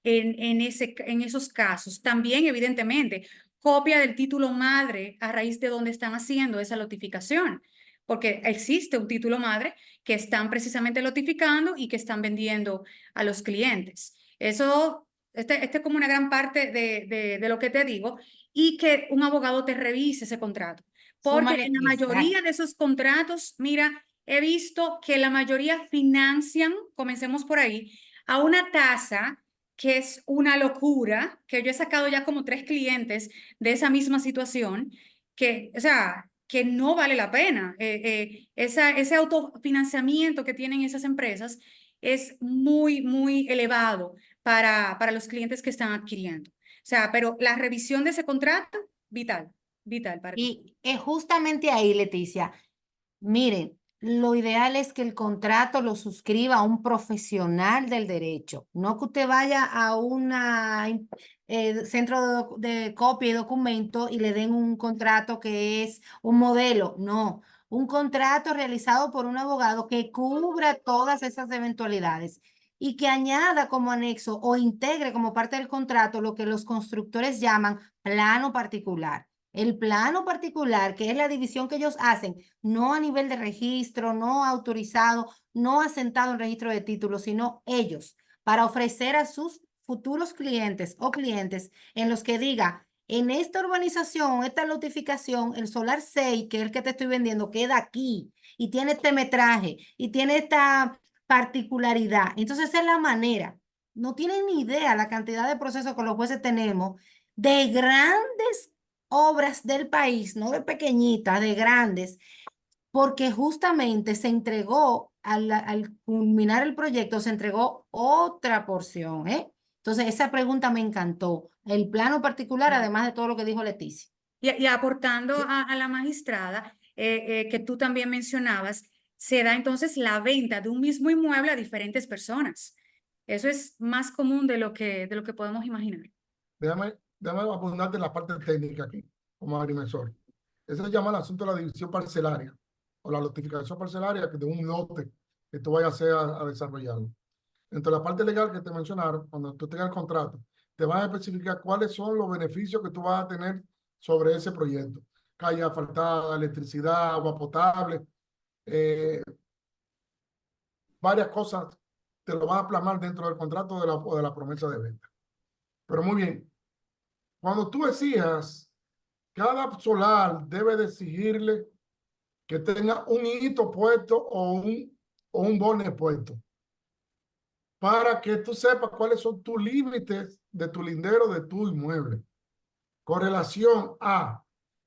en esos casos. También, evidentemente, copia del título madre a raíz de donde están haciendo esa notificación, porque existe un título madre que están precisamente notificando y que están vendiendo a los clientes. Eso, este es como una gran parte de lo que te digo, y que un abogado te revise ese contrato. Porque en la mayoría de esos contratos, mira, he visto que la mayoría financian, comencemos por ahí, a una tasa que es una locura, que yo he sacado ya como 3 clientes de esa misma situación, o sea, que no vale la pena. Ese autofinanciamiento que tienen esas empresas es muy, muy elevado para los clientes que están adquiriendo. O sea, pero la revisión de ese contrato, vital, vital para ti. Y es justamente ahí, Leticia. Miren, lo ideal es que el contrato lo suscriba un profesional del derecho, no que usted vaya a un centro de copia y documento y le den un contrato que es un modelo, no, un contrato realizado por un abogado que cubra todas esas eventualidades y que añada como anexo o integre como parte del contrato lo que los constructores llaman plano particular. El plano particular, que es la división que ellos hacen, no a nivel de registro, no autorizado, no asentado en registro de títulos, sino ellos, para ofrecer a sus futuros clientes o clientes en los que diga, en esta urbanización, esta notificación, el Solar 6, que es el que te estoy vendiendo, queda aquí y tiene este metraje y tiene esta particularidad. Entonces, esa es la manera. No tienen ni idea la cantidad de procesos que los jueces tenemos de grandes obras del país, no de pequeñitas, de grandes, porque justamente se entregó, al culminar el proyecto, se entregó otra porción, ¿eh? Entonces, esa pregunta me encantó. El plano particular, además de todo lo que dijo Leticia. Y aportando a la magistrada, que tú también mencionabas, se da entonces la venta de un mismo inmueble a diferentes personas. Eso es más común de lo que podemos imaginar. Déjame abundarte en la parte técnica aquí, como agrimensor. Eso se llama el asunto de la división parcelaria o la lotificación parcelaria de un lote que tú vayas a desarrollarlo. Entre la parte legal que te mencionaron, cuando tú tengas el contrato, te van a especificar cuáles son los beneficios que tú vas a tener sobre ese proyecto. Calle asfaltada, electricidad, agua potable, varias cosas te lo van a plasmar dentro del contrato o de la promesa de venta. Pero muy bien, cuando tú exijas, cada solar debe de exigirle que tenga un hito puesto o un bone puesto para que tú sepas cuáles son tus límites de tu lindero de tu inmueble. Con relación a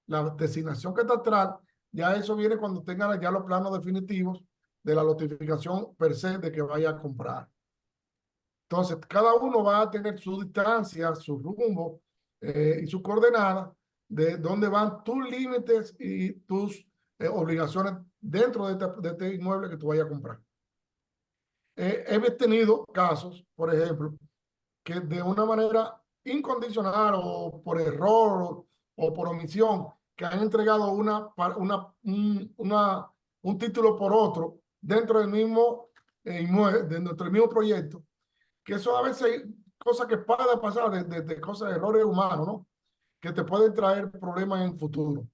la designación catastral, ya eso viene cuando tengan ya los planos definitivos de la notificación per se de que vaya a comprar. Entonces, cada uno va a tener su distancia, su rumbo y su coordenada de dónde van tus límites y tus obligaciones dentro de este inmueble que tú vayas a comprar. He tenido casos, por ejemplo, que de una manera incondicional o por error o por omisión, que han entregado un título por otro dentro del mismo inmueble, dentro del mismo proyecto, que eso a veces hay cosas que pueden pasar de cosas, errores humanos, ¿no? Que te pueden traer problemas en el futuro.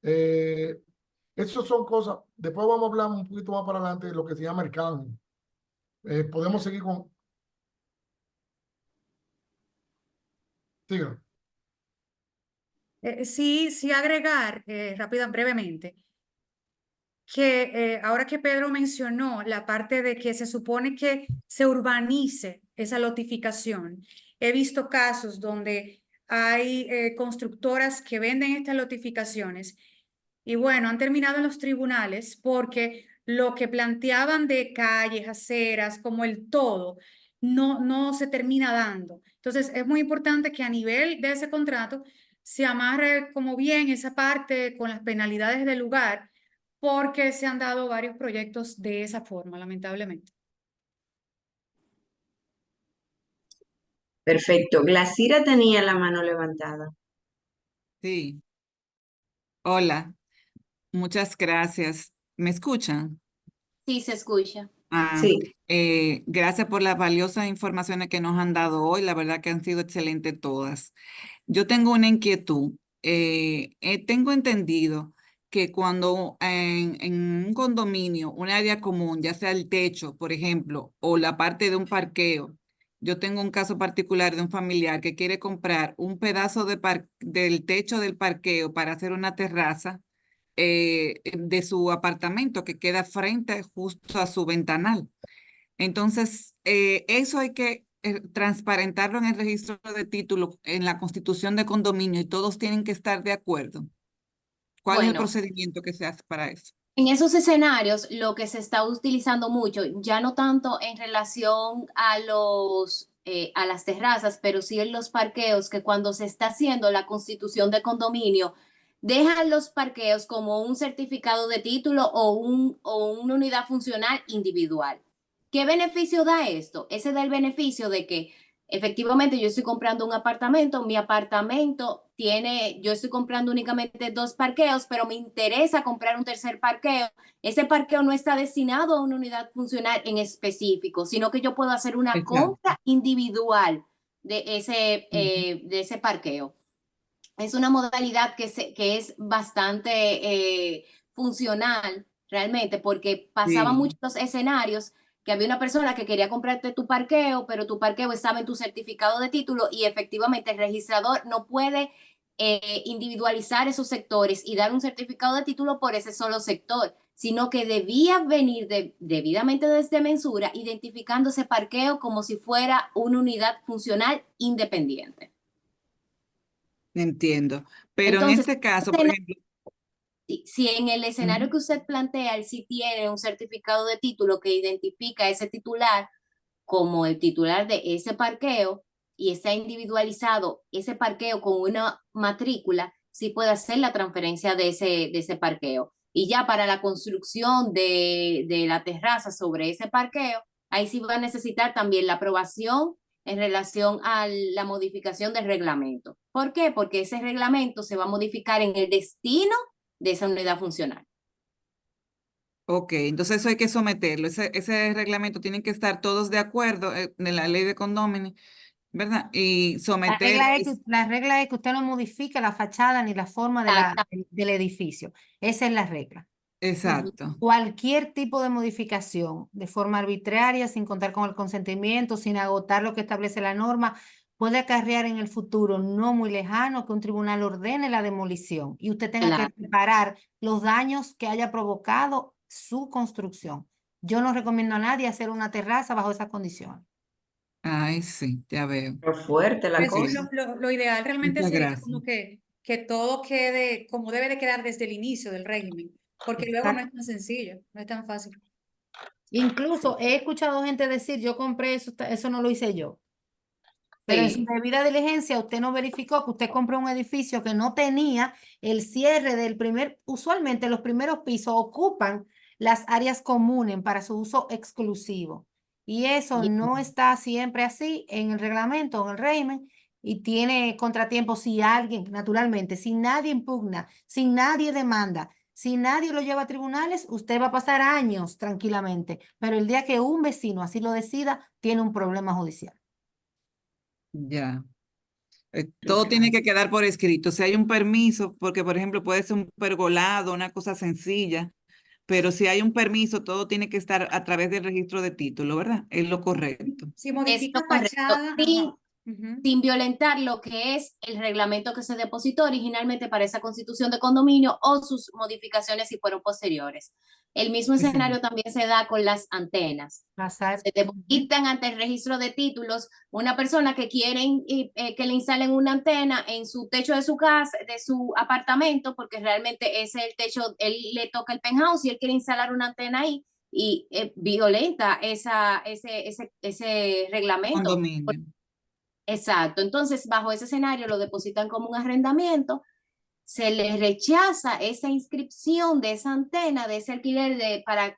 Esas son cosas, después vamos a hablar un poquito más para adelante de lo que se llama el canje. Podemos seguir con... Sigan. Sí, agregar brevemente, que ahora que Pedro mencionó la parte de que se supone que se urbanice esa lotificación, he visto casos donde hay constructoras que venden estas lotificaciones y bueno, han terminado en los tribunales porque lo que planteaban de calles, aceras, como el todo, no se termina dando. Entonces, es muy importante que a nivel de ese contrato se amarre como bien esa parte con las penalidades del lugar, porque se han dado varios proyectos de esa forma, lamentablemente. Perfecto. Glacira tenía la mano levantada. Sí, hola, muchas gracias. ¿Me escuchan? Sí, se escucha. Sí. Gracias por las valiosas informaciones que nos han dado hoy. La verdad que han sido excelentes todas. Yo tengo una inquietud. Tengo entendido que cuando en un condominio, un área común, ya sea el techo, por ejemplo, o la parte de un parqueo, yo tengo un caso particular de un familiar que quiere comprar un pedazo del techo del parqueo para hacer una terraza de su apartamento que queda frente justo a su ventanal. Entonces, eso hay que transparentarlo en el registro de título, en la constitución de condominio y todos tienen que estar de acuerdo. ¿Cuál es el Bueno, procedimiento que se hace para eso? en esos escenarios, lo que se está utilizando mucho, ya no tanto en relación a a las terrazas, pero sí en los parqueos, que cuando se está haciendo la constitución de condominio, dejan los parqueos como un certificado de título o una unidad funcional individual. ¿Qué beneficio da esto? Ese da el beneficio de que efectivamente yo estoy comprando un apartamento, mi apartamento yo estoy comprando únicamente 2 parqueos, pero me interesa comprar un tercer parqueo. Ese parqueo no está destinado a una unidad funcional en específico, sino que yo puedo hacer una Exacto. compra individual de ese parqueo. Es una modalidad que es bastante funcional realmente, porque pasaban Sí, muchos escenarios que había una persona que quería comprarte tu parqueo, pero tu parqueo estaba en tu certificado de título y efectivamente el registrador no puede individualizar esos sectores y dar un certificado de título por ese solo sector, sino que debía venir debidamente desde mensura, identificando ese parqueo como si fuera una unidad funcional independiente. entiendo. Pero en Entonces, este caso, por ejemplo, si en el escenario ujú, que usted plantea, él sí tiene un certificado de título que identifica a ese titular como el titular de ese parqueo y está individualizado ese parqueo con una matrícula, sí puede hacer la transferencia de ese parqueo. Y ya para la construcción de la terraza sobre ese parqueo, ahí sí va a necesitar también la aprobación en relación a la modificación del reglamento. ¿Por qué? Porque ese reglamento se va a modificar en el destino de esa unidad funcional. Ok, entonces eso hay que someterlo. Ese reglamento tienen que estar todos de acuerdo en la ley de condominio, ¿verdad? Y someter. La regla es que usted no modifique la fachada ni la forma del edificio. Esa es la regla. Exacto. Cualquier tipo de modificación de forma arbitraria, sin contar con el consentimiento, sin agotar lo que establece la norma, puede acarrear en el futuro no muy lejano que un tribunal ordene la demolición y usted tenga que reparar los daños que haya provocado su construcción. Yo no recomiendo a nadie hacer una terraza bajo esas condiciones. Ay, sí, ya veo. Pero fuerte la Ok, Pues cosa. lo ideal realmente muchas sería gracias. como que todo quede como debe de quedar desde el inicio del régimen, porque luego no es tan sencillo, no es tan fácil. Incluso he escuchado gente decir, yo compré eso, eso no lo hice yo. Pero en su Sí. debida diligencia, usted no verificó que usted compró un edificio que no tenía el cierre del usualmente los primeros pisos ocupan las áreas comunes para su uso exclusivo. Y eso no está siempre así en el reglamento, en el régimen, y tiene contratiempos si alguien, naturalmente, si nadie impugna, si nadie demanda, si nadie lo lleva a tribunales, usted va a pasar años tranquilamente. Pero el día que un vecino así lo decida, tiene un problema judicial. Ya. Todo tiene que quedar por escrito. Si hay un permiso, porque por ejemplo puede ser un pergolado, una cosa sencilla, pero si hay un permiso, todo tiene que estar a través del registro de título, ¿verdad? Es lo correcto. Si Es modifica lo correcto. fachada, Sí, ujú. sin violentar lo que es el reglamento que se depositó originalmente para esa constitución de condominio o sus modificaciones si fueron posteriores. El mismo escenario también se da con las antenas. Se depositan ante el registro de títulos una persona que quieren que le instalen una antena en su techo de su casa, de su apartamento, porque realmente ese es el techo, él le toca el penthouse y él quiere instalar una antena ahí y violenta ese reglamento. Condominio. Exacto. Entonces, bajo ese escenario lo depositan como un arrendamiento, se les rechaza esa inscripción de esa antena, de ese alquiler para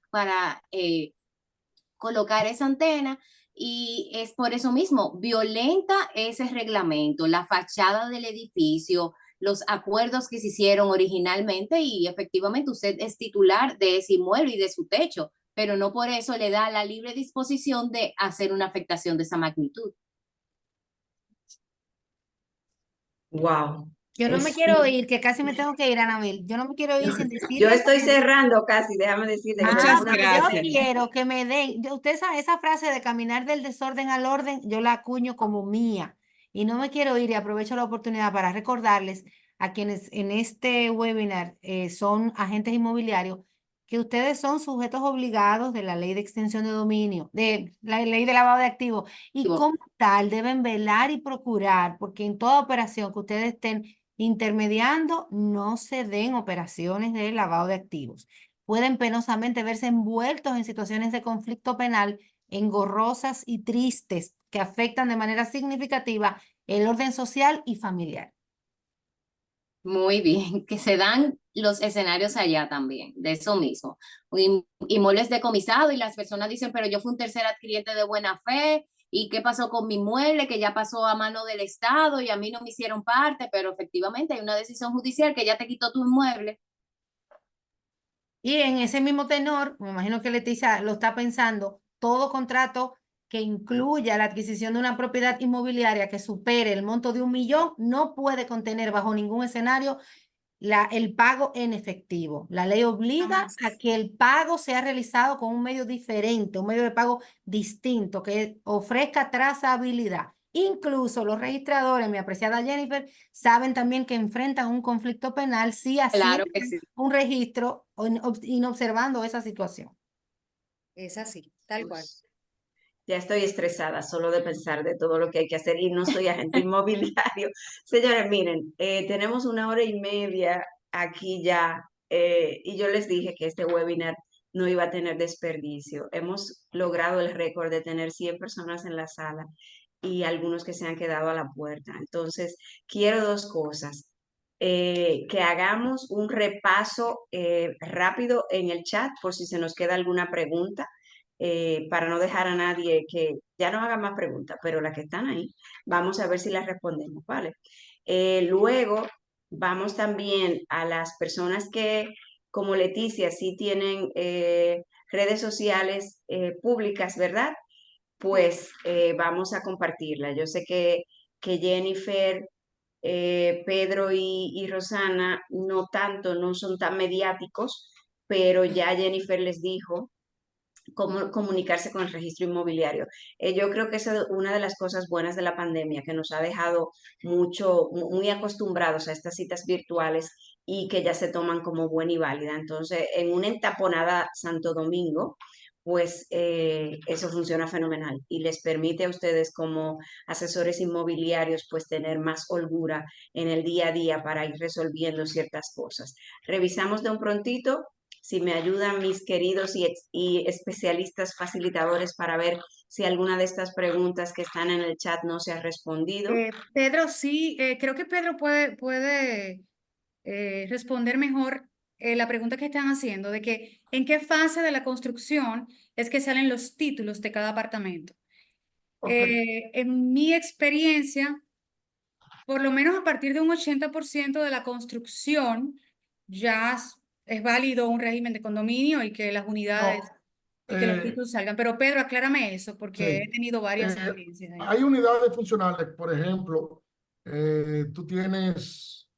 colocar esa antena y es por eso mismo, violenta ese reglamento, la fachada del edificio, los acuerdos que se hicieron originalmente y efectivamente usted es titular de ese inmueble y de su techo, pero no por eso le da la libre disposición de hacer una afectación de esa magnitud. Wow. Yo no me quiero ir, que casi me tengo que ir, Anabel. Yo no me quiero ir sin Yo decirle estoy nada. cerrando casi, déjame decirte que Muchas tenemos Ah, una yo gracias. quiero que me den, usted sabe, esa frase de caminar del desorden al orden, yo la acuño como mía. Y no me quiero ir y aprovecho la oportunidad para recordarles a quienes en este webinar son agentes inmobiliarios que ustedes son sujetos obligados de la ley de extensión de dominio, de la ley de lavado de activos, y como tal deben velar y procurar, porque en toda operación que ustedes estén intermediando, no se den operaciones de lavado de activos. Pueden penosamente verse envueltos en situaciones de conflicto penal engorrosas y tristes que afectan de manera significativa el orden social y familiar. Muy bien, que se dan los escenarios allá también, de eso mismo. Inmuebles decomisados y las personas dicen, pero yo fui un tercer adquiriente de buena fe, ¿y qué pasó con mi inmueble que ya pasó a mano del Estado y a mí no me hicieron parte? Pero efectivamente hay una decisión judicial que ya te quitó tu inmueble. Y en ese mismo tenor, me imagino que Leticia lo está pensando, todo contrato que incluya la adquisición de una propiedad inmobiliaria que supere el monto de 1 millón no puede contener bajo ningún escenario el pago en efectivo. La ley obliga a que el pago sea realizado con un medio diferente, un medio de pago distinto, que ofrezca trazabilidad. Incluso los registradores, mi apreciada Jennifer, saben también que enfrentan un conflicto penal si Claro que hacen sí. un registro inobservando esa situación. Es así, tal cual. Ya estoy estresada solo de pensar de todo lo que hay que hacer y no soy agente inmobiliario. Señores, miren, tenemos 1 hora y media aquí ya y yo les dije que este webinar no iba a tener desperdicio. Hemos logrado el récord de tener 100 personas en la sala y algunos que se han quedado a la puerta. Entonces, quiero dos cosas. que hagamos un repaso rápido en el chat por si se nos queda alguna pregunta, para no dejar a nadie que ya nos haga más preguntas, pero las que están ahí, vamos a ver si las respondemos, ¿vale? Luego vamos también a las personas que, como Leticia, sí tienen redes sociales públicas, ¿verdad? Pues vamos a compartirla. Yo sé que Jennifer, Pedro y Rosana no tanto, no son tan mediáticos, pero ya Jennifer les dijo cómo comunicarse con el registro inmobiliario. Yo creo que esa es una de las cosas buenas de la pandemia, que nos ha dejado muy acostumbrados a estas citas virtuales y que ya se toman como buena y válida. Entonces, en una entaponada Santo Domingo, pues eso funciona fenomenal y les permite a ustedes como asesores inmobiliarios pues tener más holgura en el día a día para ir resolviendo ciertas cosas. Revisamos de un prontito si me ayudan mis queridos y especialistas facilitadores para ver si alguna de estas preguntas que están en el chat no se ha respondido. Pedro, sí, creo que Pedro puede responder mejor la pregunta que están haciendo de que en qué fase de la construcción es que salen los títulos de cada apartamento. En mi experiencia, por lo menos a partir de un 80% de la construcción ya es válido un régimen de condominio y que las unidades y que los títulos salgan. Pero Pedro, aclárame eso porque he tenido varias experiencias ahí. Hay unidades funcionales, por ejemplo, tú tienes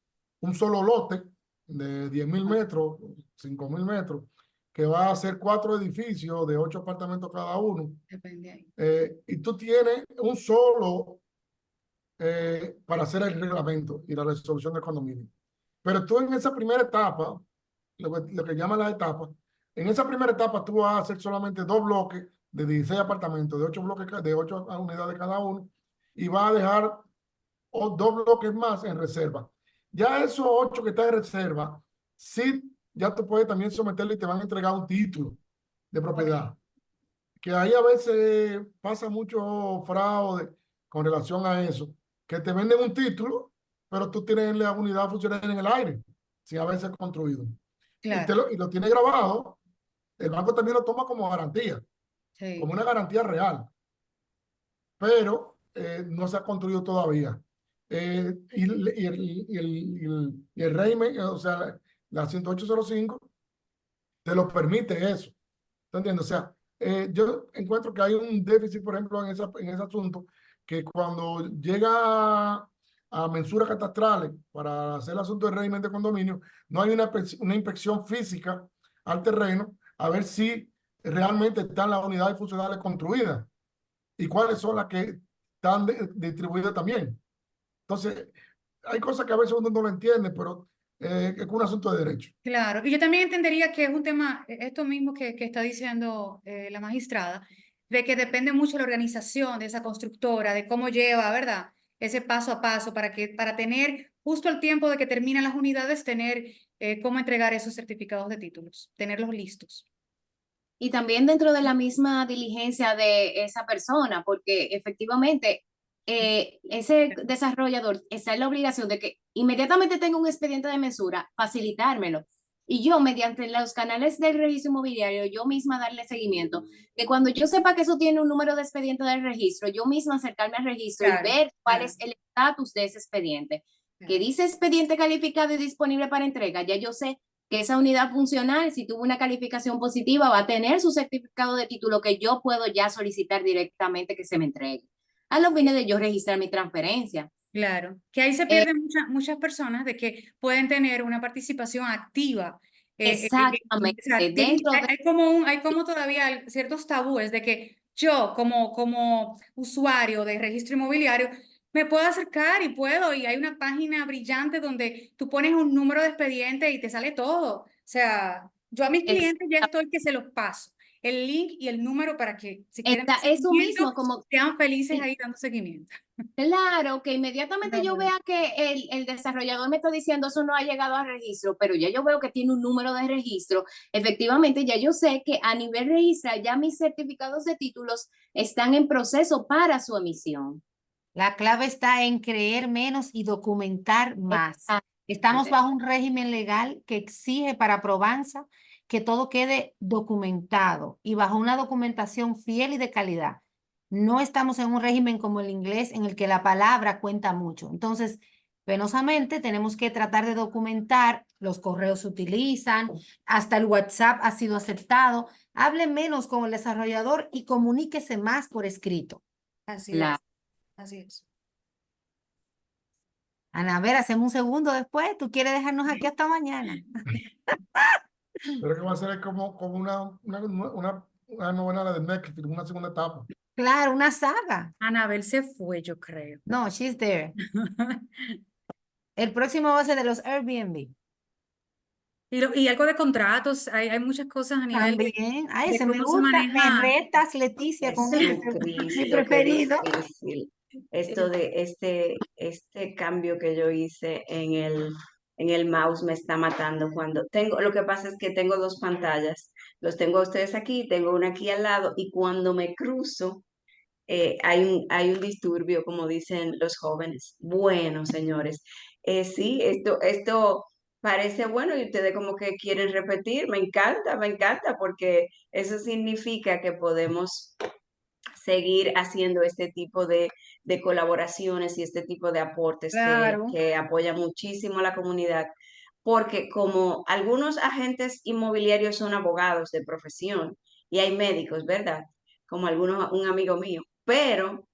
un solo lote de 10.000 metros, 5.000 metros, que va a ser 4 edificios de 8 apartamentos cada uno. Depende ahí. Y tú tienes un solo para hacer el reglamento y la resolución del condominio. Pero tú en esa primera etapa, lo que llaman las etapas, en esa primera etapa tú vas a hacer solamente 2 bloques de 16 apartamentos, de 8 bloques, de 8 unidades cada uno, y vas a dejar 2 bloques más en reserva. Ya esos 8 que están en reserva, sí, ya tú puedes también someterle y te van a entregar un título de propiedad. Que ahí a veces pasa mucho fraude con relación a eso, que te venden un título, pero tú tienes la unidad funcionando en el aire, sin haberse construido. Claro. Y lo tiene grabado, el banco también lo toma como garantía, Sí. como una garantía real, pero no se ha construido todavía. Y el régimen, o sea, la 10805 te lo permite eso. ¿Te entiendes? O sea, yo encuentro que hay un déficit, por ejemplo, en ese asunto, que cuando llega a mensuras catastrales para hacer el asunto del régimen de condominio, no hay una inspección física al terreno a ver si realmente están las unidades funcionales construidas y cuáles son las que están distribuidas también. Entonces, hay cosas que a veces uno no lo entiende, pero es un asunto de derecho. Claro, y yo también entendería que es un tema, esto mismo que está diciendo la magistrada, de que depende mucho de la organización de esa constructora, de cómo lleva, ¿verdad? Ese paso a paso para tener justo el tiempo de que terminan las unidades, tener cómo entregar esos certificados de títulos, tenerlos listos. Y también dentro de la misma diligencia de esa persona, porque efectivamente ese desarrollador está en la obligación de que inmediatamente tenga un expediente de mensura, facilitármelo. Y yo, mediante los canales del registro inmobiliario, yo misma darle seguimiento, que cuando yo sepa que eso tiene un número de expediente del registro, yo misma acercarme al registro y ver cuál es el estatus de ese expediente. Que dice expediente calificado y disponible para entrega, ya yo sé que esa unidad funcional, si tuvo una calificación positiva, va a tener su certificado de título que yo puedo ya solicitar directamente que se me entregue. A los fines de yo registrar mi transferencia. Claro, que ahí se pierden muchas personas de que pueden tener una participación activa. Exactamente. O sea, hay como todavía ciertos tabúes de que yo como usuario de registro inmobiliario me puedo acercar y hay una página brillante donde tú pones un número de expediente y te sale todo. O sea, yo a mis clientes ya estoy que se los paso, el link y el número para que si quieren eso mismo, como sean felices ahí dando seguimiento. Claro, que inmediatamente yo vea que el desarrollador me está diciendo eso no ha llegado a registro, pero ya yo veo que tiene un número de registro, efectivamente ya yo sé que a nivel registral ya mis certificados de títulos están en proceso para su emisión. La clave está en creer menos y documentar más. Estamos bajo un régimen legal que exige para Provanza que todo quede documentado y bajo una documentación fiel y de calidad. No estamos en un régimen como el inglés en el que la palabra cuenta mucho. Entonces, penosamente, tenemos que tratar de documentar, los correos se utilizan, hasta el WhatsApp ha sido aceptado. Hable menos con el desarrollador y comuníquese más por escrito. Así Claro. es, así es. Ana, a ver, hacemos un segundo después. ¿Tú quieres dejarnos aquí hasta mañana? Pero que va a ser como una novela de Netflix, una segunda etapa. Claro, una saga. Anabel se fue, yo creo. No, she's there. El próximo va a ser de los Airbnb. Y algo de contratos, hay muchas cosas a nivel También. Ay, de ese me cómo se gusta. Me maneja. retas, Leticia, con ese. Mi Jesucristo, qué preferido. difícil. Esto de este cambio que yo hice en el mouse me está matando cuando lo que pasa es que tengo dos pantallas. Los tengo a ustedes aquí, tengo una aquí al lado y cuando me cruzo hay un disturbio, como dicen los jóvenes. Bueno, señores, sí, esto parece bueno y ustedes como que quieren repetir. Me encanta, porque eso significa que podemos seguir haciendo este tipo de colaboraciones y este tipo de aportes Claro. que apoyan muchísimo a la comunidad. Porque como algunos agentes inmobiliarios son abogados de profesión y hay médicos, ¿verdad? Como un amigo mío, pero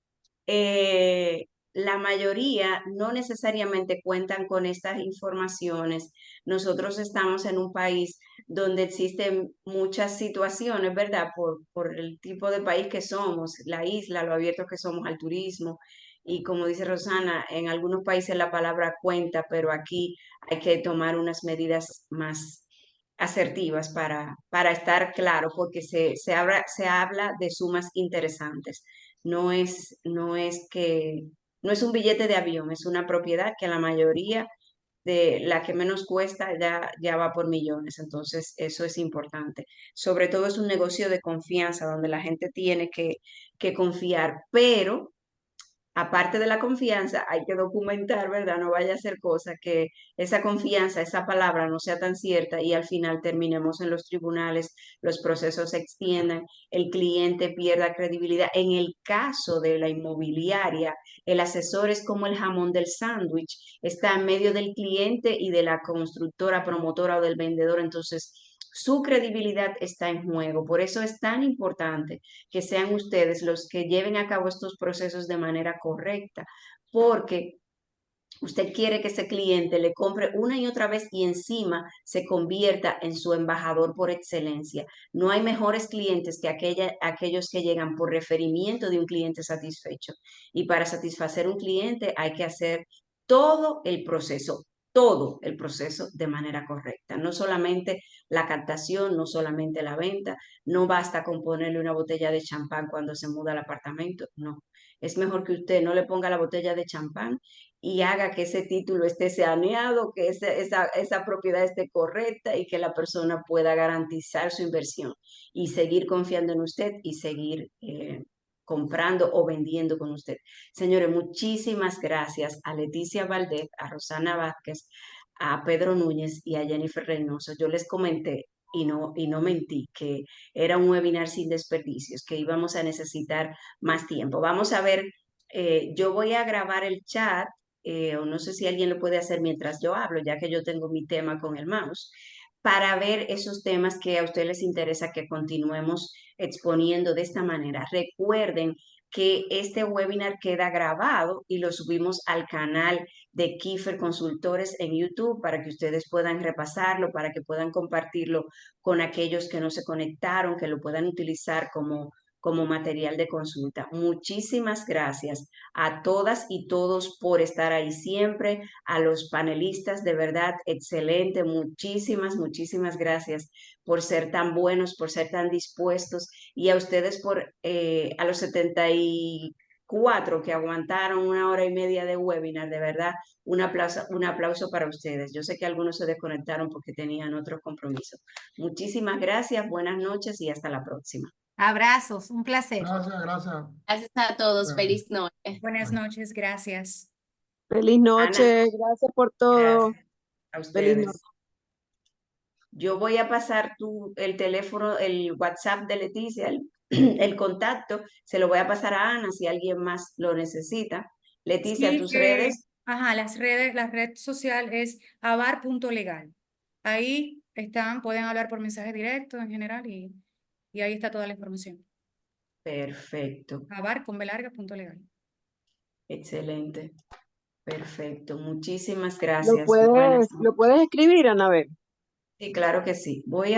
la mayoría no necesariamente cuentan con estas informaciones. Nosotros estamos en un país donde existen muchas situaciones, ¿verdad? Por el tipo de país que somos, la isla, lo abiertos que somos al turismo. Y como dice Rosana, en algunos países la palabra cuenta, pero aquí hay que tomar unas medidas más asertivas para estar claro, porque se habla de sumas interesantes. No es un billete de avión, es una propiedad que la mayoría de la que menos cuesta ya va por millones. Entonces, eso es importante. Sobre todo es un negocio de confianza donde la gente tiene que confiar, pero aparte de la confianza, hay que documentar, ¿verdad? No vaya a ser cosa que esa confianza, esa palabra no sea tan cierta y al final terminemos en los tribunales, los procesos se extiendan, el cliente pierda credibilidad. En el caso de la inmobiliaria, el asesor es como el jamón del sándwich, está en medio del cliente y de la constructora, promotora o del vendedor, entonces su credibilidad está en juego. Por eso es tan importante que sean ustedes los que lleven a cabo estos procesos de manera correcta, porque usted quiere que ese cliente le compre una y otra vez y encima se convierta en su embajador por excelencia. No hay mejores clientes que aquellos que llegan por referimiento de un cliente satisfecho. Y para satisfacer un cliente hay que hacer todo el proceso de manera correcta. No solamente la captación, no solamente la venta, no basta con ponerle una botella de champán cuando se muda al apartamento, no. Es mejor que usted no le ponga la botella de champán y haga que ese título esté saneado, que esa propiedad esté correcta y que la persona pueda garantizar su inversión y seguir confiando en usted y seguir comprando o vendiendo con usted. Señores, muchísimas gracias a Leticia Valdez, a Rosana Vázquez, a Pedro Núñez y a Jennifer Reynoso. Yo les comenté y no mentí, que era un webinar sin desperdicios, que íbamos a necesitar más tiempo. Vamos a ver, yo voy a grabar el chat, o no sé si alguien lo puede hacer mientras yo hablo, ya que yo tengo mi tema con el mouse, para ver esos temas que a ustedes les interesa que continuemos exponiendo de esta manera. Recuerden que este webinar queda grabado y lo subimos al canal de Kiefer Consultores en YouTube para que ustedes puedan repasarlo, para que puedan compartirlo con aquellos que no se conectaron, que lo puedan utilizar como material de consulta. Muchísimas gracias a todas y todos por estar ahí siempre, a los panelistas, de verdad, excelente, muchísimas gracias por ser tan buenos, por ser tan dispuestos y a ustedes a los 74 que aguantaron 1 hora y media de webinar, de verdad, un aplauso para ustedes. Yo sé que algunos se desconectaron porque tenían otros compromisos. Muchísimas gracias, buenas noches y hasta la próxima. Abrazos, un placer. Gracias. Gracias a todos. Bueno. Feliz noche. Buenas noches, gracias. Feliz noche, gracias por todo. Gracias. A Feliz ustedes. noche. Yo voy a pasar el teléfono, el WhatsApp de Leticia, el contacto, se lo voy a pasar a Ana si alguien más lo necesita. Leticia, Sí, tus redes. ajá, la red social es avar.legal. Ahí están, pueden hablar por mensaje directo en general y ahí está toda la información. Perfecto, avar.legal. excelente. Perfecto, muchísimas ¿Lo gracias. puedes escribir, Anabel? Sí, claro que sí. Voy